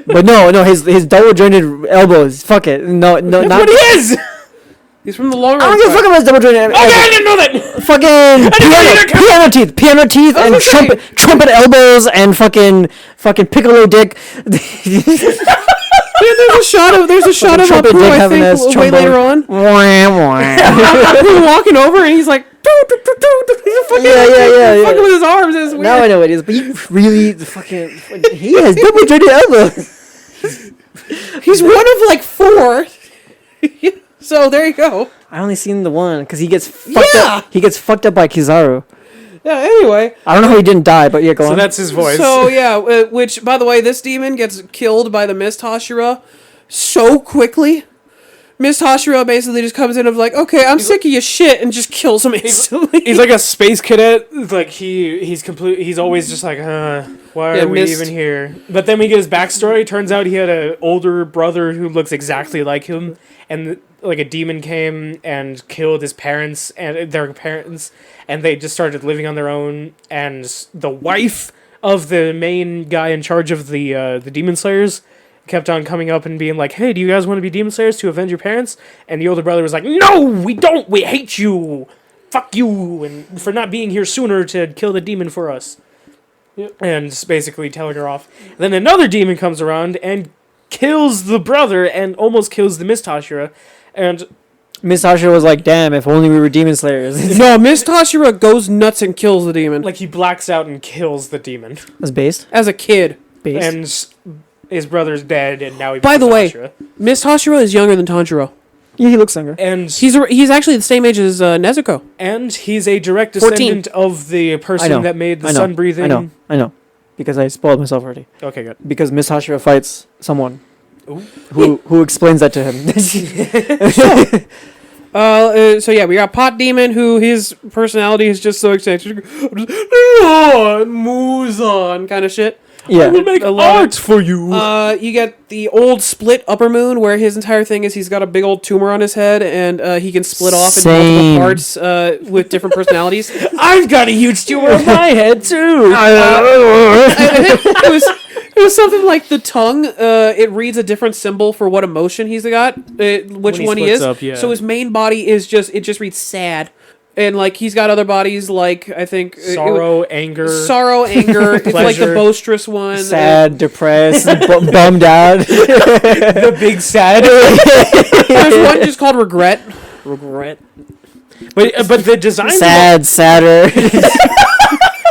But no, his double jointed elbows. Fuck it. No, not. What he is? He's from the long I arm don't give a tribe. fuck about his double jointed elbows. Okay, I didn't know that. Fucking piano teeth, and trumpet elbows, and fucking piccolo dick. Yeah, there's a shot of Trumpet Apu, dick I having think, a way trombone. later on. Apu walking over and he's like, fucking Yeah. with his arms. It's weird. Now I know what it is, but you really he has double jointed elbows. He's one of like 4. So there you go. I only seen the one because he gets fucked Yeah. up. He gets fucked up by Kizaru. Yeah. Anyway, I don't know how he didn't die, but yeah, go So on. that's his voice. so yeah, which by the way, this demon gets killed by the Mist Hashira so quickly. Mist Hashira basically just comes in and like, okay, I'm sick of your shit, and just kills him instantly. He's like a space cadet. Like he's always just like, why are we Mist. even here? But then we get his backstory. Turns out he had an older brother who looks exactly like him, and like a demon came and killed his parents and their parents, and they just started living on their own. And the wife of the main guy in charge of the demon slayers kept on coming up and being like, hey, do you guys want to be demon slayers to avenge your parents? And the older brother was like, no, we don't, we hate you, fuck you, and for not being here sooner to kill the demon for us. And just basically telling her off. Then another demon comes around and kills the brother and almost kills the Mist Hashira. And Miss Hashira was like, damn, if only we were demon slayers. No, Mist Hashira goes nuts and kills the demon. like he blacks out and kills the demon. That's based. As a kid. Based. And his brother's dead, and now he By the becomes way, Hashira. Mist Hashira is younger than Tanjiro. Yeah, he looks younger. And He's actually the same age as Nezuko. and he's a direct 14. descendant of the person that made the sun breathing. I know. Because I spoiled myself already. Okay, good. Because Miss Hashira fights someone Ooh. who explains that to him. So yeah, we got Pot Demon, who his personality is just so eccentric. Moves on kind of shit. Yeah. Make I love art for you. You get the old split upper moon, where his entire thing is he's got a big old tumor on his head, and he can split off into Same. multiple parts with different personalities. I've got a huge tumor on my head too. I think it was something like the tongue. It reads a different symbol for what emotion he's got, which he one he splits is. up, yeah. So his main body is just reads sad, and like he's got other bodies like I think Sorrow, anger. sorrow, anger. It's like the Pleasure. boisterous one. Sad, depressed, bummed out. the big sad. There's one just called regret. Regret. But the design. Sadder.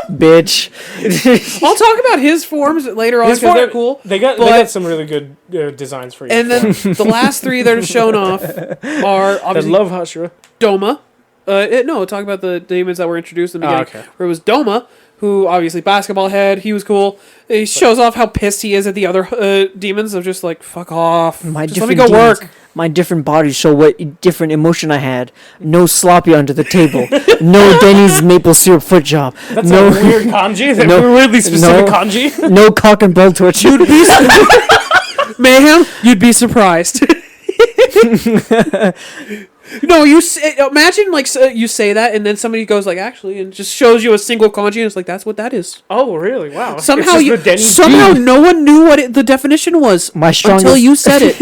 Bitch. I'll talk about his forms later on because they're cool. They got some really good designs for you. And then the last three that are shown off are obviously Love Hashira. Doma. Talk about the demons that were introduced in the beginning. Okay. Where it was Doma, who obviously basketball head. He was cool. He shows off how pissed he is at the other demons of just like fuck off. Just let me go work. My different bodies show what different emotion I had. No sloppy under the table. No Denny's maple syrup foot job. That's no a weird kanji. That's no- a weirdly specific no- kanji. no cock and ball twitch. Mayhem, you'd be surprised. No, imagine like you say that and then somebody goes like actually and just shows you a single kanji and it's like that's what that is. Oh, really? Wow. Somehow It's just the Denny's no one knew what the definition was until you said it.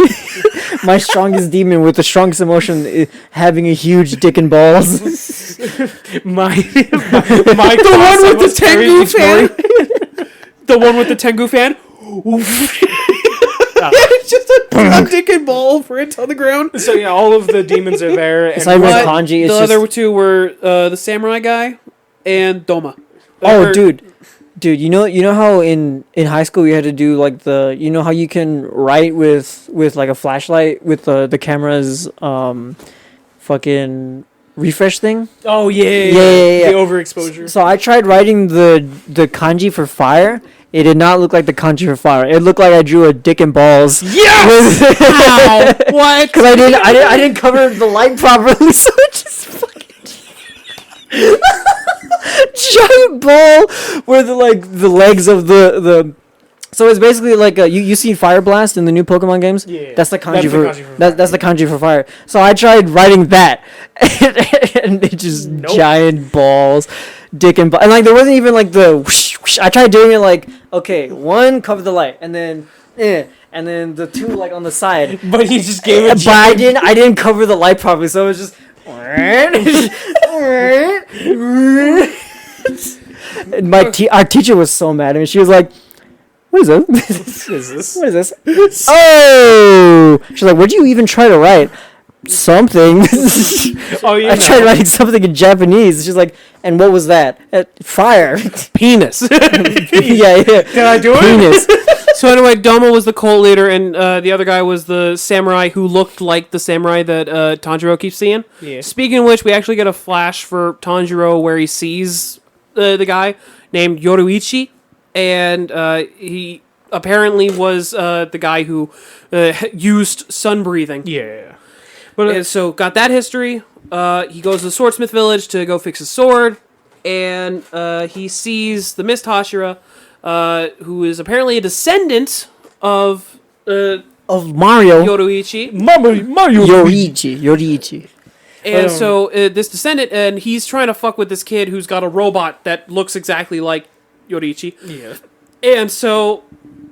My strongest demon with the strongest emotion having a huge dick and balls. my The one with the Tengu fan. The one with the Tengu fan. It's just a dick and ball for it on the ground. So yeah, all of the demons are there. It's And like But kanji. It's the just, other two were the samurai guy and Doma. dude, you know how in high school you had to do like how you can write with like a flashlight with the camera's fucking refresh thing. oh yeah. Yeah. The overexposure. So I tried writing the kanji for fire. It did not look like the kanji for fire. It looked like I drew a dick and balls. Yes! Ow! What? Because I didn't cover the light properly, so it just fucking giant ball where the legs of the. So it's basically like you seen Fire Blast in the new Pokemon games. Yeah. That's the kanji That's the for kanji for that's the kanji for fire. So I tried writing that, and it just giant balls, dick and ball, and like there wasn't even like the. Whoosh, whoosh. I tried doing it like okay, one cover the light, and then the two like on the side. But he just gave it. But I didn't cover the light properly, so it was just. And our teacher was so mad at me. She was like, "What is this? What is this? What is this? Oh!" She's like, "What'd you even try to write?" Something. Oh yeah. I tried writing something in Japanese. She's like, "And what was that?" Fire. Penis. yeah. Did I do it? Penis. So anyway, Doma was the cult leader, and the other guy was the samurai who looked like the samurai that Tanjiro keeps seeing. Yeah. Speaking of which, we actually get a flash for Tanjiro where he sees the guy named Yoruichi, and he apparently was the guy who used sun breathing. Yeah. But And so got that history. He goes to the Swordsmith village to go fix his sword, and he sees the Mist Hashira, who is apparently a descendant of Mario. Yoruichi. Mario. Yoriichi. And so this descendant, and he's trying to fuck with this kid who's got a robot that looks exactly like Yoriichi. Yeah. And so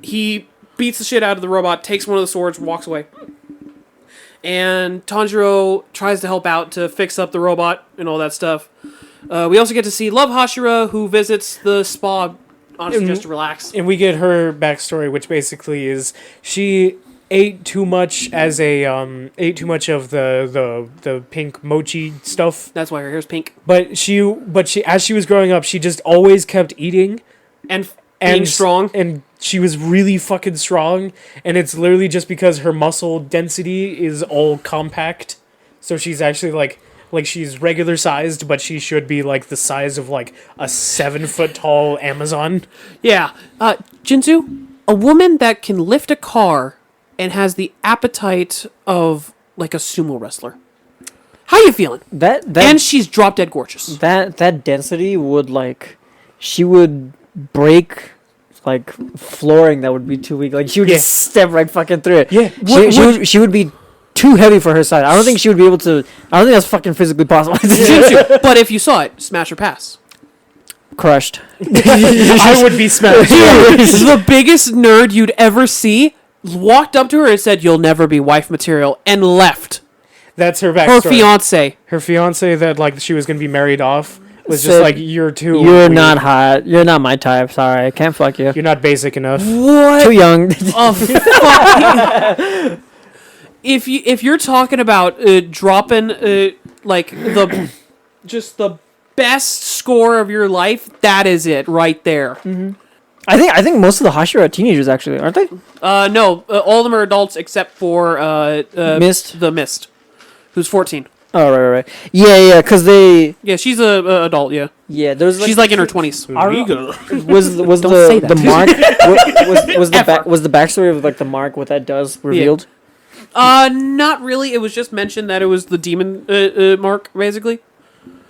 he beats the shit out of the robot, takes one of the swords, walks away. And Tanjiro tries to help out to fix up the robot and all that stuff. We also get to see Love Hashira, who visits the spa, honestly, just to relax. And we get her backstory, which basically is she ate too much of the pink mochi stuff. That's why her hair's pink. But she as she was growing up, she just always kept eating And being strong. And she was really fucking strong, and it's literally just because her muscle density is all compact. So she's actually like she's regular sized, but she should be like the size of like a 7-foot tall Amazon. Yeah. Jinzu, a woman that can lift a car and has the appetite of like a sumo wrestler. How you feeling? And she's drop dead gorgeous. That density would she would break flooring that would be too weak. Like she would just step right fucking through it. Yeah. She would be too heavy for her size. I don't think she would be able to. I don't think that's fucking physically possible. Jinzu, but if you saw it, smash or pass. Crushed. I would be smashed. The biggest nerd you'd ever see walked up to her and said, "You'll never be wife material," and left. That's her Her backstory. fiance. Her fiance that she was gonna be married off was just Said, like, "You're too. You're weird. not hot. You're not my type. Sorry, I can't fuck you. You're not basic enough." What? Too young." Oh, fuck. If you're talking about dropping the just the best score of your life, that is it right there. I think most of the Hashira are teenagers actually, aren't they? No, all of them are adults except for Mist? the Mist, who's 14. Oh right. Yeah, because they She's a adult. there's She's like in her 20s. was Don't say that. the mark was the backstory of like the mark what that does revealed? Not really. It was just mentioned that it was the demon mark, basically.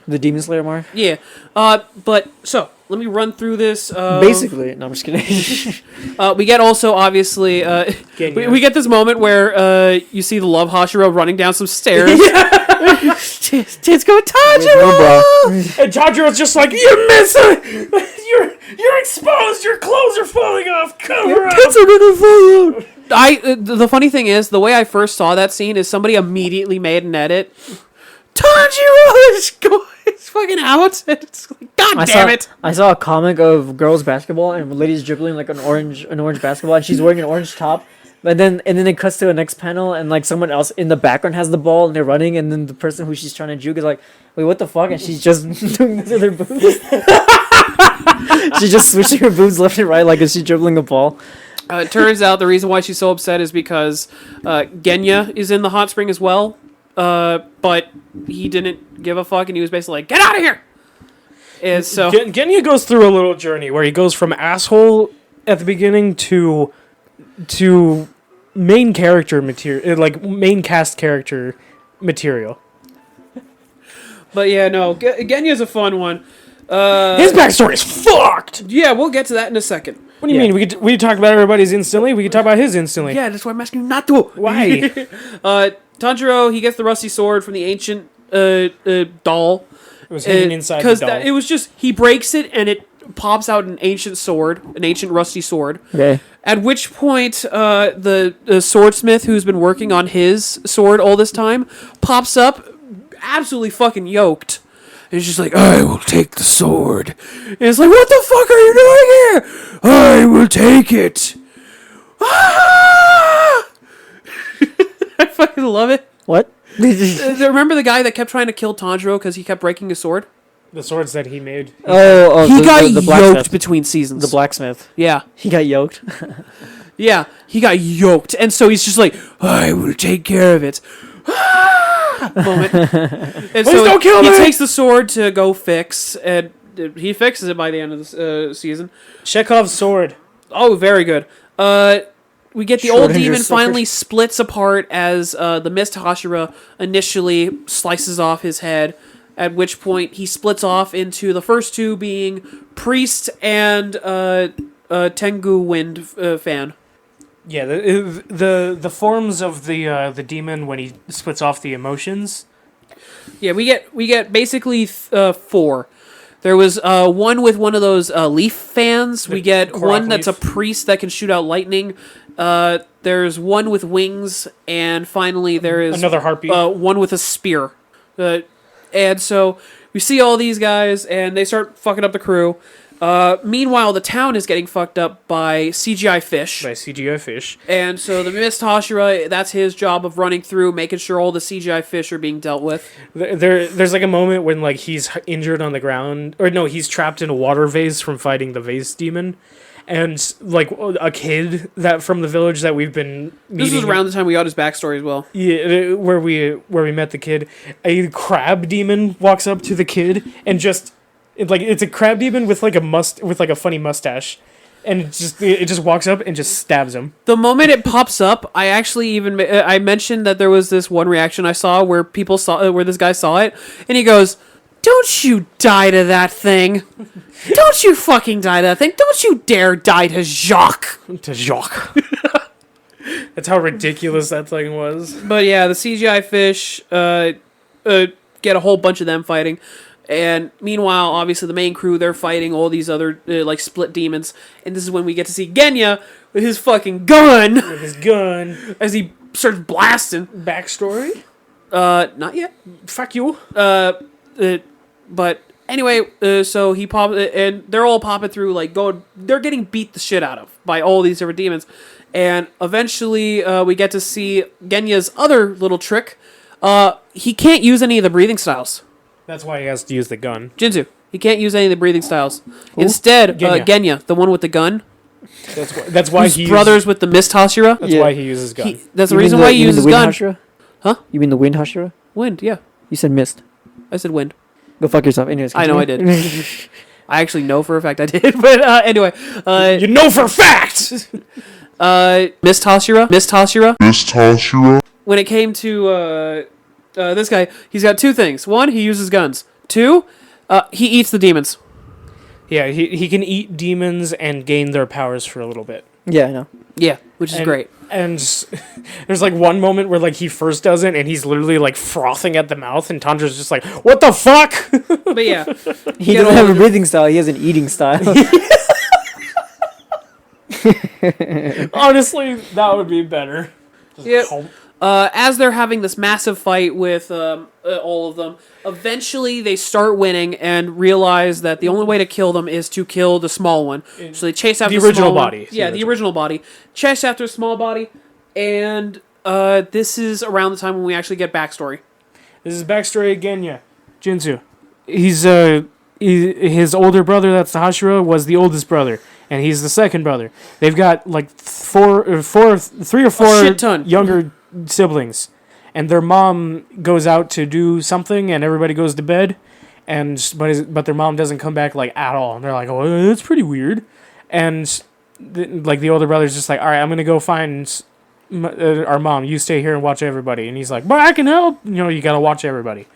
The Demon Slayer mark? Yeah. But so let me run through this. Basically, no, I'm just kidding. We get also obviously we get this moment where you see the Love Hashira running down some stairs. Tits go Tanjiro, And Tanjiro's just like, you miss it. You're exposed. Your clothes are falling off. Cover up. Tits are gonna fall out. the funny thing is, the way I first saw that scene is somebody immediately made an edit. Tanjiro is fucking out. It's like, God damn it! I saw a comic of girls basketball and ladies dribbling like an orange basketball, and she's wearing an orange top. And then it cuts to the next panel, and like someone else in the background has the ball, and they're running, and then the person who she's trying to juke is like, "Wait, what the fuck?" And she's just doing this with her boobs. She's just switching her boobs left and right, like as she's dribbling a ball. It turns out the reason why she's so upset is because Genya is in the hot spring as well, but he didn't give a fuck, and he was basically like, "Get out of here!" And so Genya goes through a little journey where he goes from asshole at the beginning to main character material, like main cast character material. But yeah, no, Genya's a fun one. His backstory is fucked. Yeah, we'll get to that in a second. What do you mean? We talk about everybody's instantly. We can talk about his instantly. Yeah, that's why I'm asking you not to. Why? Tanjiro, he gets the rusty sword from the ancient doll. It was hidden inside the Because doll. it was just, he breaks it and it pops out an ancient sword, an ancient rusty sword. Okay. At which point, the swordsmith who's been working on his sword all this time pops up, absolutely fucking yoked. And he's just like, I will take the sword. And it's like, what the fuck are you doing here? I will take it. Ah! I fucking love it. What? Remember the guy that kept trying to kill Tanjiro because he kept breaking his sword? The swords that he made. He got the yoked blacksmith. between seasons. The blacksmith. Yeah. He got yoked. Yeah, he got yoked. And so he's just like, I will take care of it. Moment. And Please so don't kill he me! takes the sword to go fix, and he fixes it by the end of the season. Chekhov's sword. Oh, very good. We get the old Schrodinger's demon sword. finally splits apart as the Mist Hashira initially slices off his head, at which point he splits off into the first two being Priest and Tengu Wind fan. Yeah, the forms of the demon when he splits off the emotions. Yeah, we get basically four. There was one with one of those leaf fans. We get Korok one that's a leaf. priest that can shoot out lightning. There's one with wings, and finally there is Another heartbeat. one with a spear. And so we see all these guys, and they start fucking up the crew. Meanwhile, the town is getting fucked up by CGI fish. By CGI fish. And so the Mist Hashira, that's his job of running through, making sure all the CGI fish are being dealt with. There's like a moment when like he's injured on the ground, or no, he's trapped in a water vase from fighting the vase demon, and like a kid that from the village that we've been meeting. This was around the time we got his backstory as well. Yeah, where we met the kid. A crab demon walks up to the kid and just it's a crab demon with like a funny mustache, and it just walks up and just stabs him. The moment it pops up, I actually even I mentioned that there was this one reaction I saw where people saw where this guy saw it, and he goes, "Don't you die to that thing! Don't you fucking die to that thing! Don't you dare die to Jacques!" To Jacques. That's how ridiculous that thing was. But yeah, the CGI fish get a whole bunch of them fighting. And meanwhile, obviously, the main crew, they're fighting all these other, like, split demons. And this is when we get to see Genya with his fucking gun. With his gun. As he starts blasting. Backstory? Not yet. Fuck you. But anyway, so he popped, and they're all popping through, like, they're getting beat the shit out of by all these different demons. And eventually, we get to see Genya's other little trick. He can't use any of the breathing styles. That's why he has to use the gun. Jinzu. He can't use any of the breathing styles. Instead, Genya, the one with the gun, That's why who's he brothers with the Mist Hashira. That's why he uses gun. That's the reason why he uses gun. Hashira? Huh? You mean the wind Hashira? Wind, yeah. You said mist. I said wind. Go fuck yourself. Anyways, I know I continue. did. I actually know for a fact I did. But anyway. You know for a fact! Mist Hashira. When it came to this guy, he's got two things. One, he uses guns. Two, he eats the demons. Yeah, he can eat demons and gain their powers for a little bit. Yeah, I know. Yeah, which is great. And there's like one moment where like he first does it and he's literally like frothing at the mouth and Tanjiro's just like, what the fuck? But yeah. He doesn't have a breathing style, he has an eating style. Honestly, that would be better. Yep. As they're having this massive fight with all of them, eventually they start winning and realize that the only way to kill them is to kill the small one. So they chase after the original small one. body. Yeah, the original body. Chase after a small body, and this is around the time when we actually get backstory. This is backstory again, yeah. Jinzu. He's his older brother, that's the Hashira, was the oldest brother. And he's the second brother. They've got like three or four shit ton. younger siblings, and their mom goes out to do something, and everybody goes to bed, but their mom doesn't come back like at all, and they're like, oh, that's pretty weird, and like the older brother's just like, all right, I'm gonna go find our mom. You stay here and watch everybody, and he's like, but I can help. You know, you gotta watch everybody,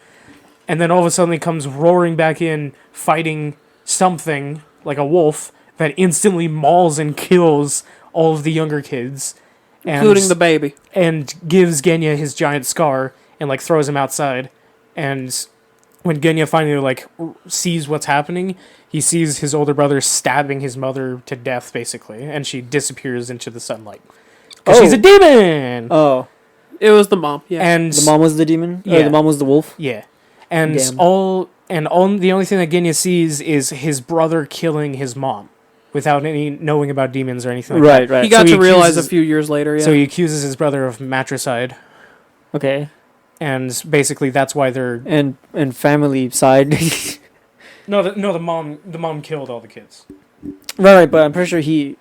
and then all of a sudden he comes roaring back in, fighting something like a wolf that instantly mauls and kills all of the younger kids. Including the baby. And gives Genya his giant scar and, like, throws him outside. And when Genya finally, like, sees what's happening, he sees his older brother stabbing his mother to death, basically. And she disappears into the sunlight. Because she's a demon! Oh. It was the mom, yeah. And The mom was the demon? Yeah. Or the mom was the wolf? yeah. And Damn. the only thing that Genya sees is his brother killing his mom. Without any knowing about demons or anything like that. Right. He got So to realize a accuses- few years later, yeah. So he accuses his brother of matricide. Okay. And basically that's why they're... And family side. The mom killed all the kids. right, but I'm pretty sure he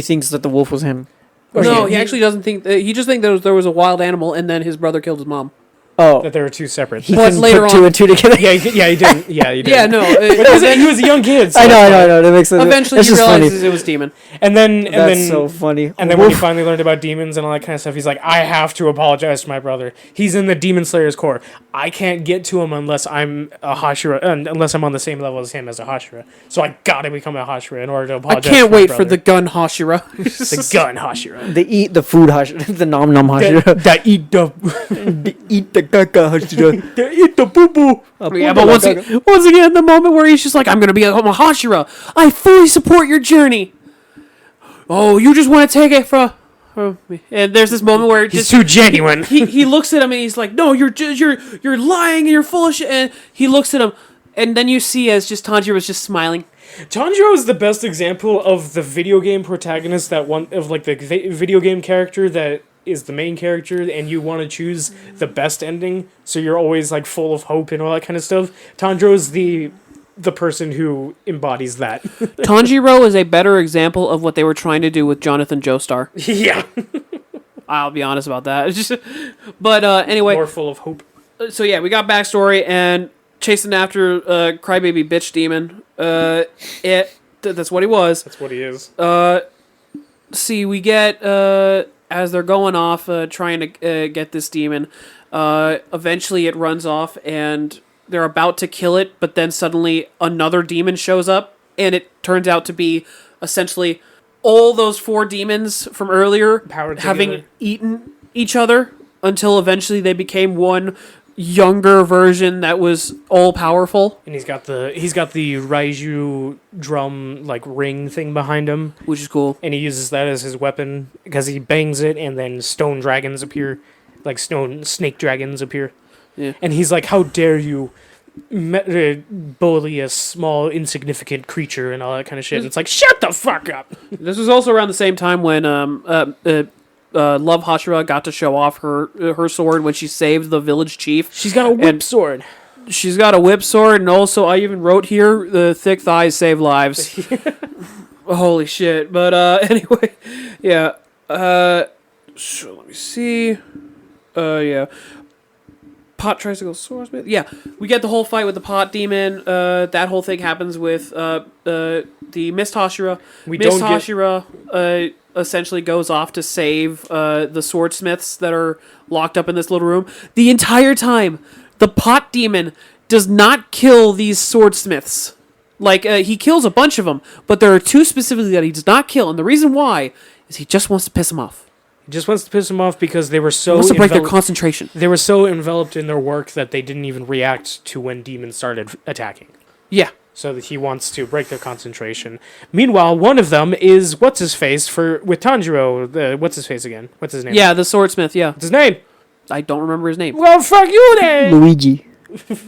thinks that the wolf was him. No, he actually doesn't think... he just thinks there was a wild animal, and then his brother killed his mom. Oh. That they were two separate. He But couldn't later put two on- and two together. Yeah, he didn't. Yeah, he didn't. Yeah, no. Because he was a young kid. So I know. That makes sense. Eventually That's he just funny. realizes it was demon. And then That's so funny. And then when he finally learned about demons and all that kind of stuff, he's like, I have to apologize to my brother. He's in the Demon Slayer's Corps. I can't get to him unless I'm a Hashira, unless I'm on the same level as him as a Hashira. So I gotta become a Hashira in order to I apologize. can't to my wait for brother. the gun Hashira. the gun Hashira. They eat the food Hashira. The nom nom Hashira. That eat the They eat the caca Hashira. they eat the boo boo. Yeah, but once again, the moment where he's just like, I'm going to be a Hashira. I fully support your journey. Oh, you just want to take it from me. And there's this moment where He's too genuine. he looks at him and he's like, no, you're lying and you're full of shit. And he looks at him, and then you see as just Tanjiro was just smiling. Tanjiro is the best example of the video game protagonist the video game character that is the main character, and you want to choose the best ending, so you're always like full of hope and all that kind of stuff. Tanjiro's the person who embodies that. Tanjiro is a better example of what they were trying to do with Jonathan Joestar. Yeah, I'll be honest about that. It's just, but anyway, more full of hope. so yeah, we got backstory and chasing after crybaby bitch demon. That's what he was. That's what he is. See, we get as they're going off trying to get this demon. Eventually, it runs off, and they're about to kill it. But then suddenly, another demon shows up, and it turns out to be essentially all those four demons from earlier Powered having together. eaten each other until eventually they became one younger version that was all powerful, And he's got the Raiju drum like ring thing behind him, which is cool. and he uses that as his weapon because he bangs it, and then stone dragons appear, like snake dragons appear. Yeah. And he's like, "How dare you bully a small insignificant creature and all that kind of shit?" And it's like, "Shut the fuck up!" This was also around the same time when Love Hashira got to show off her sword when she saved the village chief. She's got a whip And- sword. She's got a whip sword, and also I even wrote here the thick thighs save lives. Holy shit! But anyway, yeah. So let me see. Yeah. Pot tries to go swordsmith. Yeah, we get the whole fight with the pot demon. That whole thing happens with the Mist Hashira. Mist Hashira essentially goes off to save the swordsmiths that are locked up in this little room. The entire time, the pot demon does not kill these swordsmiths. Like, he kills a bunch of them, but there are two specifically that he does not kill, and the reason why is he just wants to piss them off. He just wants to piss them off because they were so He wants to break their concentration. They were so enveloped in their work that they didn't even react to when demons started attacking. Yeah. So that he wants to break their concentration. Meanwhile, one of them is with Tanjiro. What's his face again? What's his name? Yeah, the swordsmith, yeah. What's his name? I don't remember his name. Well, fuck you then! Luigi.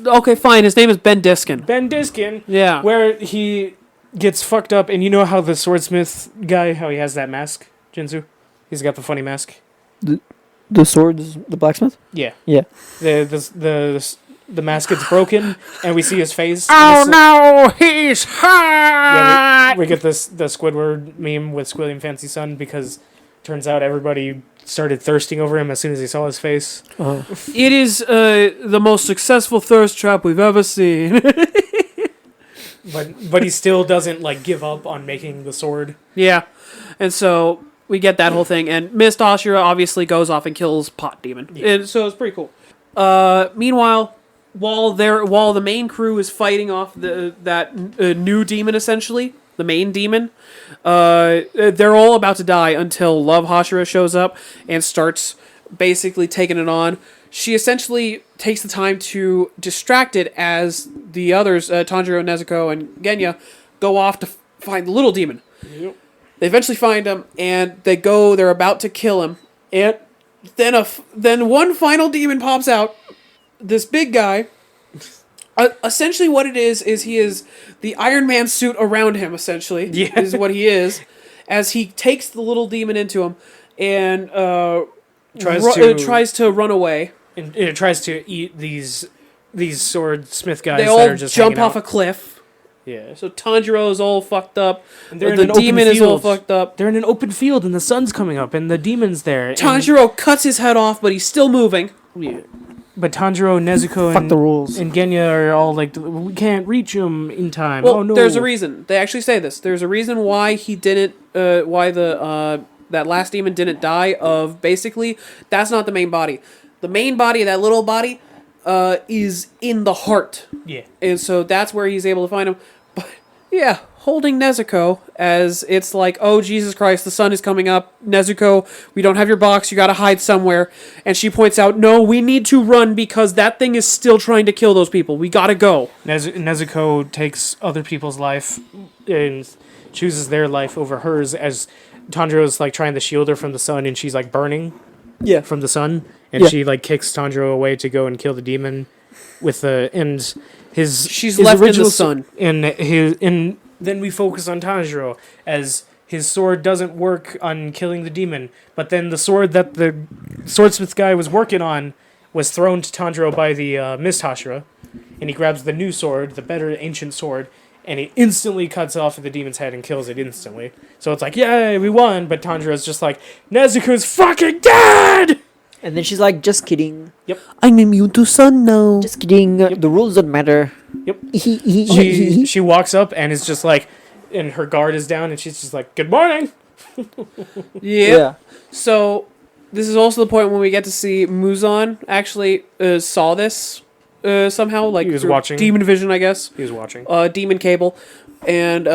Okay, fine. His name is Ben Diskin. Ben Diskin. Yeah. Where he gets fucked up, and you know how the swordsmith guy, how he has that mask, Jinzu? He's got the funny mask. The swords, the blacksmith? Yeah. Yeah. The mask gets broken, and we see his face. Oh no, he's hot! Yeah, we get the Squidward meme with Squilly and Fancy Sun because turns out everybody started thirsting over him as soon as they saw his face. It is the most successful thirst trap we've ever seen. But he still doesn't like give up on making the sword. Yeah, and so we get that whole thing, and Mist Hashira obviously goes off and kills Pot Demon, and so it's pretty cool. Meanwhile, while the main crew is fighting off that new demon, essentially the main demon, they're all about to die until Love Hashira shows up and starts basically taking it on. She essentially takes the time to distract it as the others, Tanjiro, Nezuko, and Genya, go off to find the little demon. Yep. They eventually find him, and they're about to kill him, and then one final demon pops out. This big guy. Essentially, what it is he is the Iron Man suit around him. Essentially, is what he is. As he takes the little demon into him and tries to run away. And it tries to eat these swordsmith guys. They that all are just jump off out. a cliff. Yeah. So Tanjiro is all fucked up. And they're in the an open demon is all field. fucked up. They're in an open field, and the sun's coming up, and the demon's there. Tanjiro cuts his head off, but he's still moving. Yeah. But Tanjiro, Nezuko, Fuck the rules. and Genya are all like, we can't reach him in time. Well, oh no. there's a reason. They actually say this. There's a reason why he didn't. Why that last demon didn't die. Of basically, that's not the main body. The main body, that little body, is in the heart. Yeah. And so that's where he's able to find him. But yeah, holding Nezuko as it's like, oh Jesus Christ, the sun is coming up. Nezuko, we don't have your box. You got to hide somewhere. And she points out, no, we need to run because that thing is still trying to kill those people. We got to go. Nezuko takes other people's life and chooses their life over hers as Tanjiro's like trying to shield her from the sun, and she's like burning from the sun, and she like kicks Tanjiro away to go and kill the demon with She's left in the sun. And then we focus on Tanjiro as his sword doesn't work on killing the demon, but then the sword that the swordsmith guy was working on was thrown to Tanjiro by the Mist Hashira, and he grabs the new sword, the better ancient sword, and he instantly cuts off the demon's head and kills it instantly. So it's like, yay, we won, but Tanjiro's just like, Nezuko's fucking dead! And then she's like, just kidding. Yep. I'm immune to sun now. Just kidding. The rules don't matter. Yep. She walks up and is just like, and her guard is down, and she's just like, good morning! Yeah. So this is also the point when we get to see Muzan actually saw this somehow, like he was watching Demon Vision, I guess. He was watching. Demon Cable, and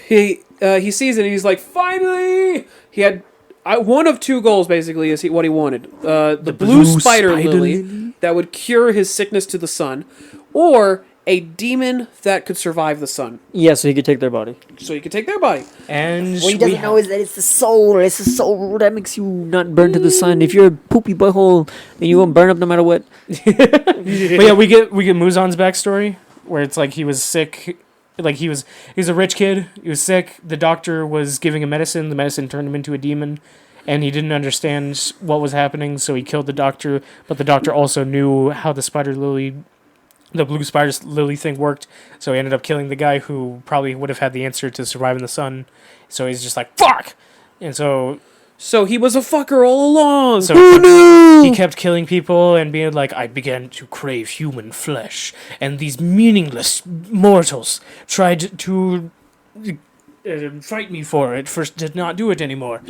he sees it and he's like, finally! He had one of two goals basically is what he wanted: the blue spider lily that would cure his sickness to the sun, or a demon that could survive the sun. Yeah, so he could take their body. So he could take their body. And What he doesn't know is that it's the soul. It's the soul that makes you not burn to the sun. If you're a poopy butthole, then you won't burn up no matter what. But yeah, we get Muzan's backstory where it's like he was sick, like he was a rich kid. He was sick. The doctor was giving him medicine. The medicine turned him into a demon, and he didn't understand what was happening, so he killed the doctor. But the doctor also knew how the spider lily the blue spider lily thing worked. So he ended up killing the guy who probably would have had the answer to survive in the sun. So he's just like, fuck! And so he was a fucker all along. So he kept killing people and being like, I began to crave human flesh, and these meaningless mortals tried to fight me for it. First, did not do it anymore.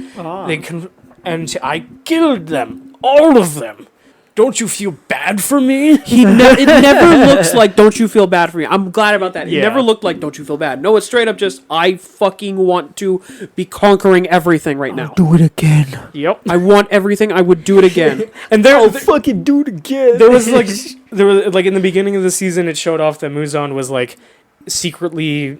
And I killed them, all of them. Don't you feel bad for me? It never looks like "Don't you feel bad for me." I'm glad about that. It Yeah. never looked like "Don't you feel bad." No, it's straight up just I fucking want to be conquering everything right now. Do it again. Yep. I want everything. I would do it again. And there, Fucking do it again. there was like in the beginning of the season, it showed off that Muzan was like secretly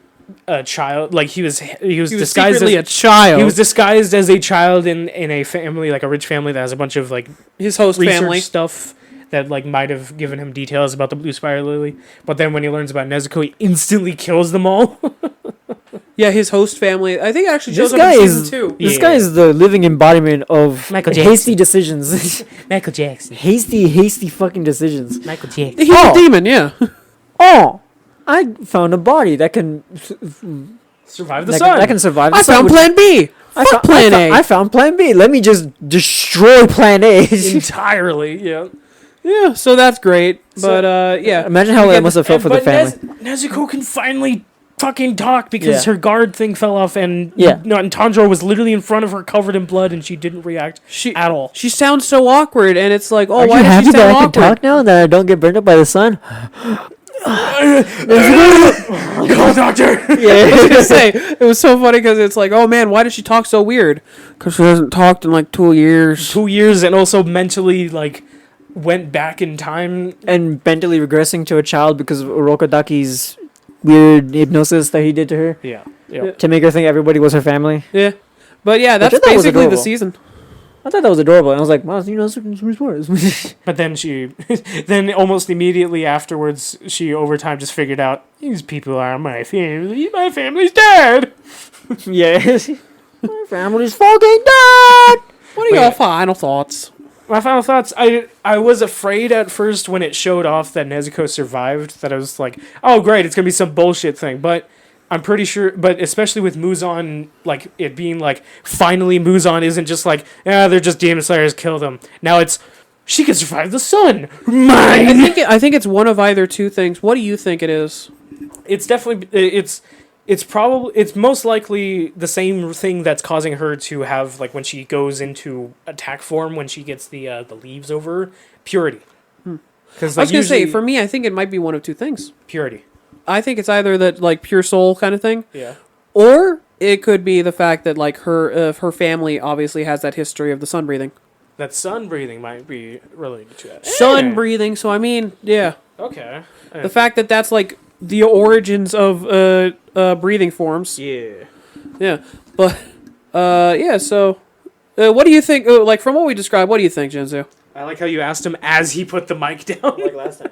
a child. Like he was disguised secretly as a child. He was disguised as a child in a family, like a rich family that has a bunch of like his host research family. stuff that like might have given him details about the blue spider lily. But then when he learns about Nezuko, he instantly kills them all. Yeah, his host family. I think it actually shows This up guy in season is 2. this guy is the living embodiment of Michael hasty decisions. Michael Jackson. hasty fucking decisions. Michael Jackson. He's a demon, yeah. Oh, I found a body that can Survive the that, sun. that can survive. The I sun, found which- Plan B. Fuck Plan A. I found Plan B. Let me just destroy Plan A. entirely. Yeah. Yeah, so that's great. But yeah, Imagine how that must have felt for the family. Nezuko can finally fucking talk because Yeah. her guard thing fell off, and Yeah. and Tanjiro was literally in front of her, covered in blood, and she didn't react at all. she sounds so awkward, and it's like, oh, Are why you does happy she that sound I can awkward? talk now? That I don't get burned up by the sun? Go, doctor. Yeah, I was gonna say it was so funny because it's like, oh man, why does she talk so weird? Because she hasn't talked in like 2 years. 2 years, and also mentally like went back in time. And mentally regressing to a child because of Urokadaki's weird hypnosis that he did to her Yeah. to make her think everybody was her family. Yeah, but yeah, Which I that's thought was basically the adorable. season. I thought that was adorable. And I was like, wow, you know, super smart. But then then almost immediately afterwards, she over time just figured out these people are my family. My family's dead. Yeah. My family's fucking dead. What are your final thoughts? My final thoughts. I was afraid at first when it showed off that Nezuko survived, that I was like, oh great, it's gonna be some bullshit thing. But I'm pretty sure, but especially with Muzan, like it being like finally Muzan isn't just like, yeah, they're just demon slayers, kill them. Now it's she can survive the sun. Mine. I think it's one of either two things. What do you think it is? It's definitely it's most likely the same thing that's causing her to have like when she goes into attack form when she gets the leaves over her, purity. Because I was gonna say for me, I think it might be one of two things. purity. I think it's either that like pure soul kind of thing, Yeah. or it could be the fact that like her family obviously has that history of the sun breathing. That sun breathing might be related to that. Sun breathing. So I mean, yeah, Okay. the fact that that's like the origins of breathing forms. Yeah. Yeah, but yeah. So, what do you think? Like from what we described, what do you think, Jinzu? I like how you asked him as he put the mic down. Like last time.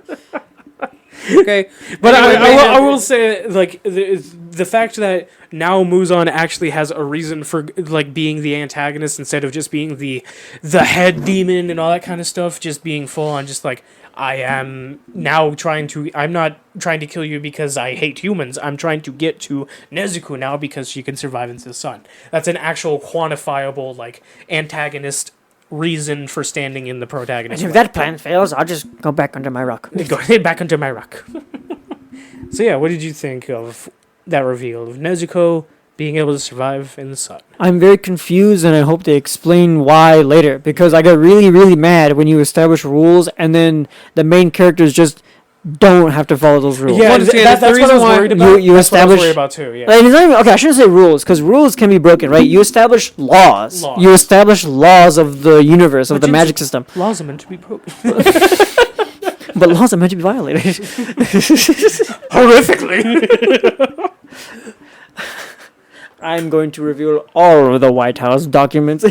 Okay, But Anyway, I will say, like, the fact that now Muzan actually has a reason for, like, being the antagonist instead of just being the head demon and all that kind of stuff, just being full on just, like, I'm not trying to kill you because I hate humans. I'm trying to get to Nezuko now because she can survive into the sun. That's an actual quantifiable, like, antagonist reason for standing in the protagonist. If way. that plan fails, I'll just go back under my rock. Go back under my rock. So yeah, what did you think of that reveal of Nezuko being able to survive in the sun? I'm very confused, and I hope they explain why later, because I got really, really mad when you establish rules, and then the main characters just don't have to follow those rules. Yeah, Well, that's the that's what I reason was why worried about. you That's what I was establish- worried about too. Yeah. Like, it's not even, okay, I shouldn't say rules, because rules can be broken, right? You establish laws. Laws. You establish laws of the universe, of But the you- magic system. Laws are meant to be broken. But laws are meant to be violated. Horrifically. I'm going to reveal all of the White House documents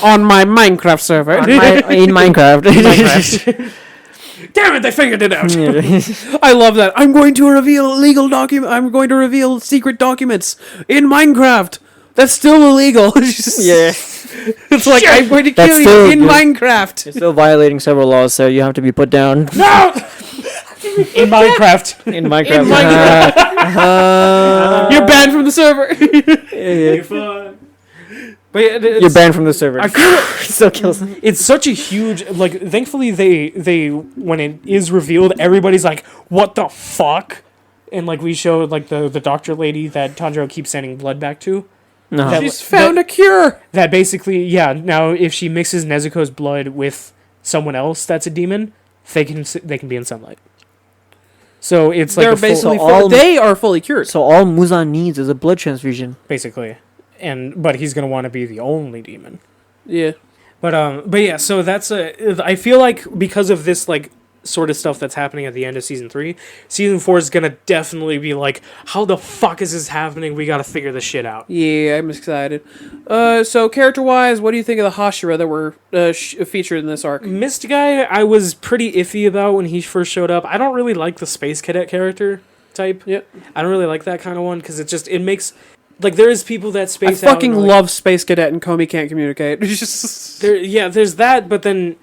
on my Minecraft server. in Minecraft. Damn it, they figured it out. I love that. I'm going to reveal I'm going to reveal secret documents in Minecraft. That's still illegal. Yeah. It's like I'm going to That's kill still you in good. Minecraft. You're still violating several laws, so you have to be put down. No! In Minecraft. In Minecraft. You're banned from the server. But You're banned from the server. I feel like Still kills them. it's such a huge like. Thankfully, they when it is revealed, everybody's like, "What the fuck?" And like we showed like the doctor lady that Tanjiro keeps sending blood back to. No. That- She's found a cure. That basically, yeah. Now, if she mixes Nezuko's blood with someone else that's a demon, they can be in sunlight. So it's like They're a full, basically So all- they are fully cured. So all Muzan needs is a blood transfusion. basically, but he's gonna want to be the only demon. Yeah. But yeah. So that's I feel like because of this like sort of stuff that's happening at the end of season 3, season 4 is gonna definitely be like, how the fuck is this happening? We gotta figure this shit out. Yeah, I'm excited. So character-wise, what do you think of the Hashira that were featured in this arc? Mist guy, I was pretty iffy about when he first showed up. I don't really like the space cadet character type. Yep. I don't really like that kind of one because it makes like there is people that I space out. fucking and, like, love Space Cadet and Komi can't communicate. It's just there's that, but then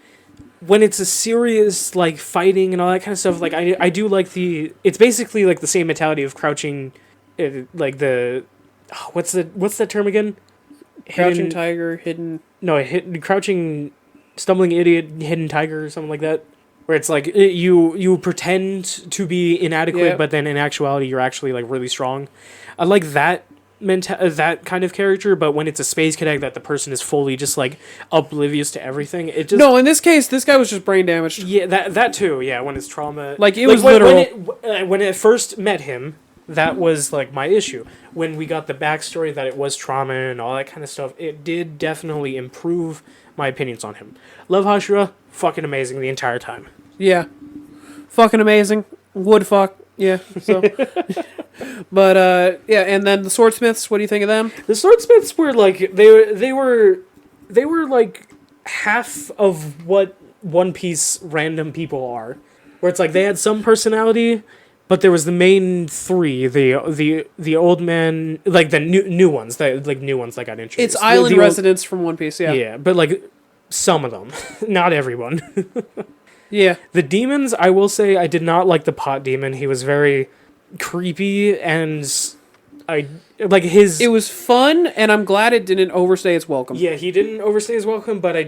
when it's a serious like fighting and all that kind of stuff, like I do like it's basically like the same mentality of crouching, like the what's the term again? Crouching Tiger, Hidden. No, crouching, stumbling idiot, hidden tiger, or something like that. Where it's like you pretend to be inadequate, Yeah. but then in actuality you're actually like really strong. I like that that kind of character, but when it's a space cadet that the person is fully just like oblivious to everything, it just No, in this case, this guy was just brain damaged. yeah that too yeah when it's trauma Like, it was when, literal. when I first met him. That was like my issue when we got the backstory that it was trauma and all that kind of stuff. It did definitely improve my opinions on him. Love Hashira, fucking amazing the entire time. Yeah. Fucking amazing. Would fuck. Yeah. So. But yeah, and then the Swordsmiths, what do you think of them? The Swordsmiths were like they were like half of what One Piece random people are, where it's like they had some personality, but there was the main three, the old man, like the new ones, that like new ones that got introduced. It's island the old- residents from One Piece, yeah. yeah, but like some of them, not everyone. Yeah. The demons, I will say, I did not like the pot demon. He was very creepy, and I like his. It was fun, and I'm glad it didn't overstay its welcome. Yeah, he didn't overstay his welcome, but I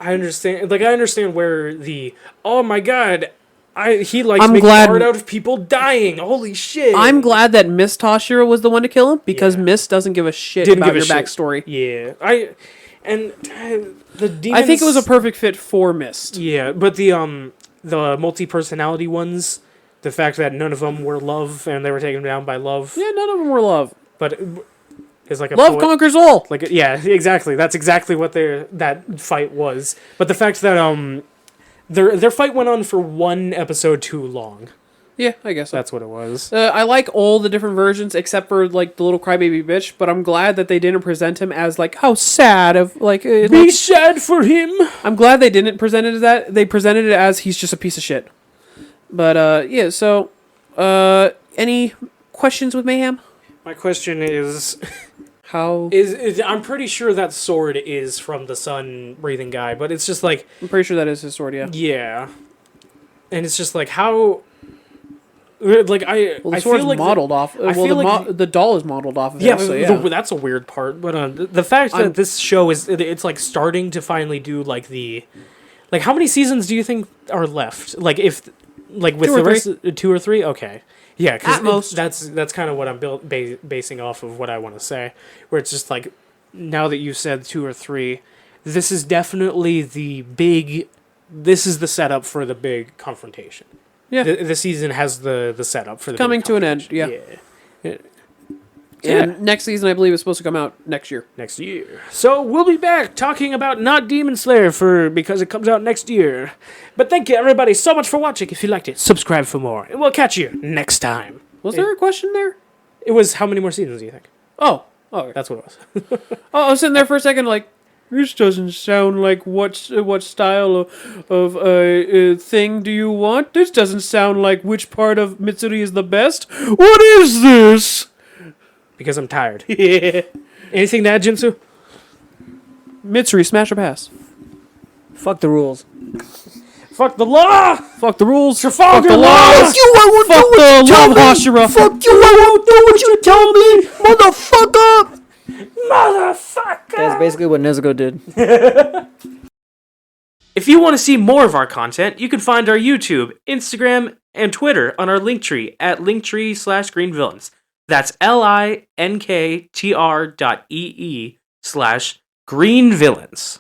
understand where oh my god, he likes I'm making glad- art out of people dying. Holy shit! I'm glad that Mist Hashira was the one to kill him, because Yeah. Mist doesn't give a shit Didn't about give your a shit. backstory. Yeah, the demons. I think it was a perfect fit for Mist. Yeah, but the multi-personality ones, the fact that none of them were love and they were taken down by love, Yeah, none of them were love. but it's like a Love poet- conquers all. like yeah, exactly. That's exactly what that fight was. But the fact that their fight went on for one episode too long. Yeah, I guess so. That's what it was. I like all the different versions except for like the little crybaby bitch, but I'm glad that they didn't present him as like how sad of like. Be sad for him. I'm glad they didn't present it as that. They presented it as he's just a piece of shit. But yeah. So, any questions with Mayhem? My question is, How? is I'm pretty sure that sword is from the sun breathing guy, but it's just like I'm pretty sure that is his sword. Yeah. yeah, and it's just like how. Like I, Well, the I sword's feel like modeled off. I Well, feel like the doll is modeled off of yeah, it. So, that's a weird part. But the fact that this show it's like starting to finally do like how many seasons do you think are left? Like if with Two or the rest of, 2 or 3, okay, yeah, At most. that's kind of what I'm basing off of what I want to say. Where it's just like now that you said 2 or 3, this is definitely this is the setup for the big confrontation. Yeah. The season has the setup for the Coming big to an end, confrontation. Yeah. And next season, I believe, is supposed to come out next year. Next year. So we'll be back talking about not Demon Slayer because it comes out next year. But thank you everybody so much for watching. If you liked it, subscribe for more. And we'll catch you next time. Was there a question there? It was how many more seasons do you think? Oh, That's what it was. I was sitting there for a second, like, this doesn't sound like what style of thing do you want? This doesn't sound like which part of Mitsuri is the best. What is this? Because I'm tired. Yeah. Anything to add, Jinsu? Mitsuri, smash or pass? Fuck the rules. Fuck the law! Fuck the rules. Fuck the law. Fuck you! I won't Fuck do what the you tell Love me. Hashira. Fuck you! I won't do what you tell me, motherfucker. Motherfucker! That's basically what Nezuko did. If you want to see more of our content, you can find our YouTube, Instagram, and Twitter on our Linktree at linktr.ee/greenvillains. That's linktr.ee/greenvillains.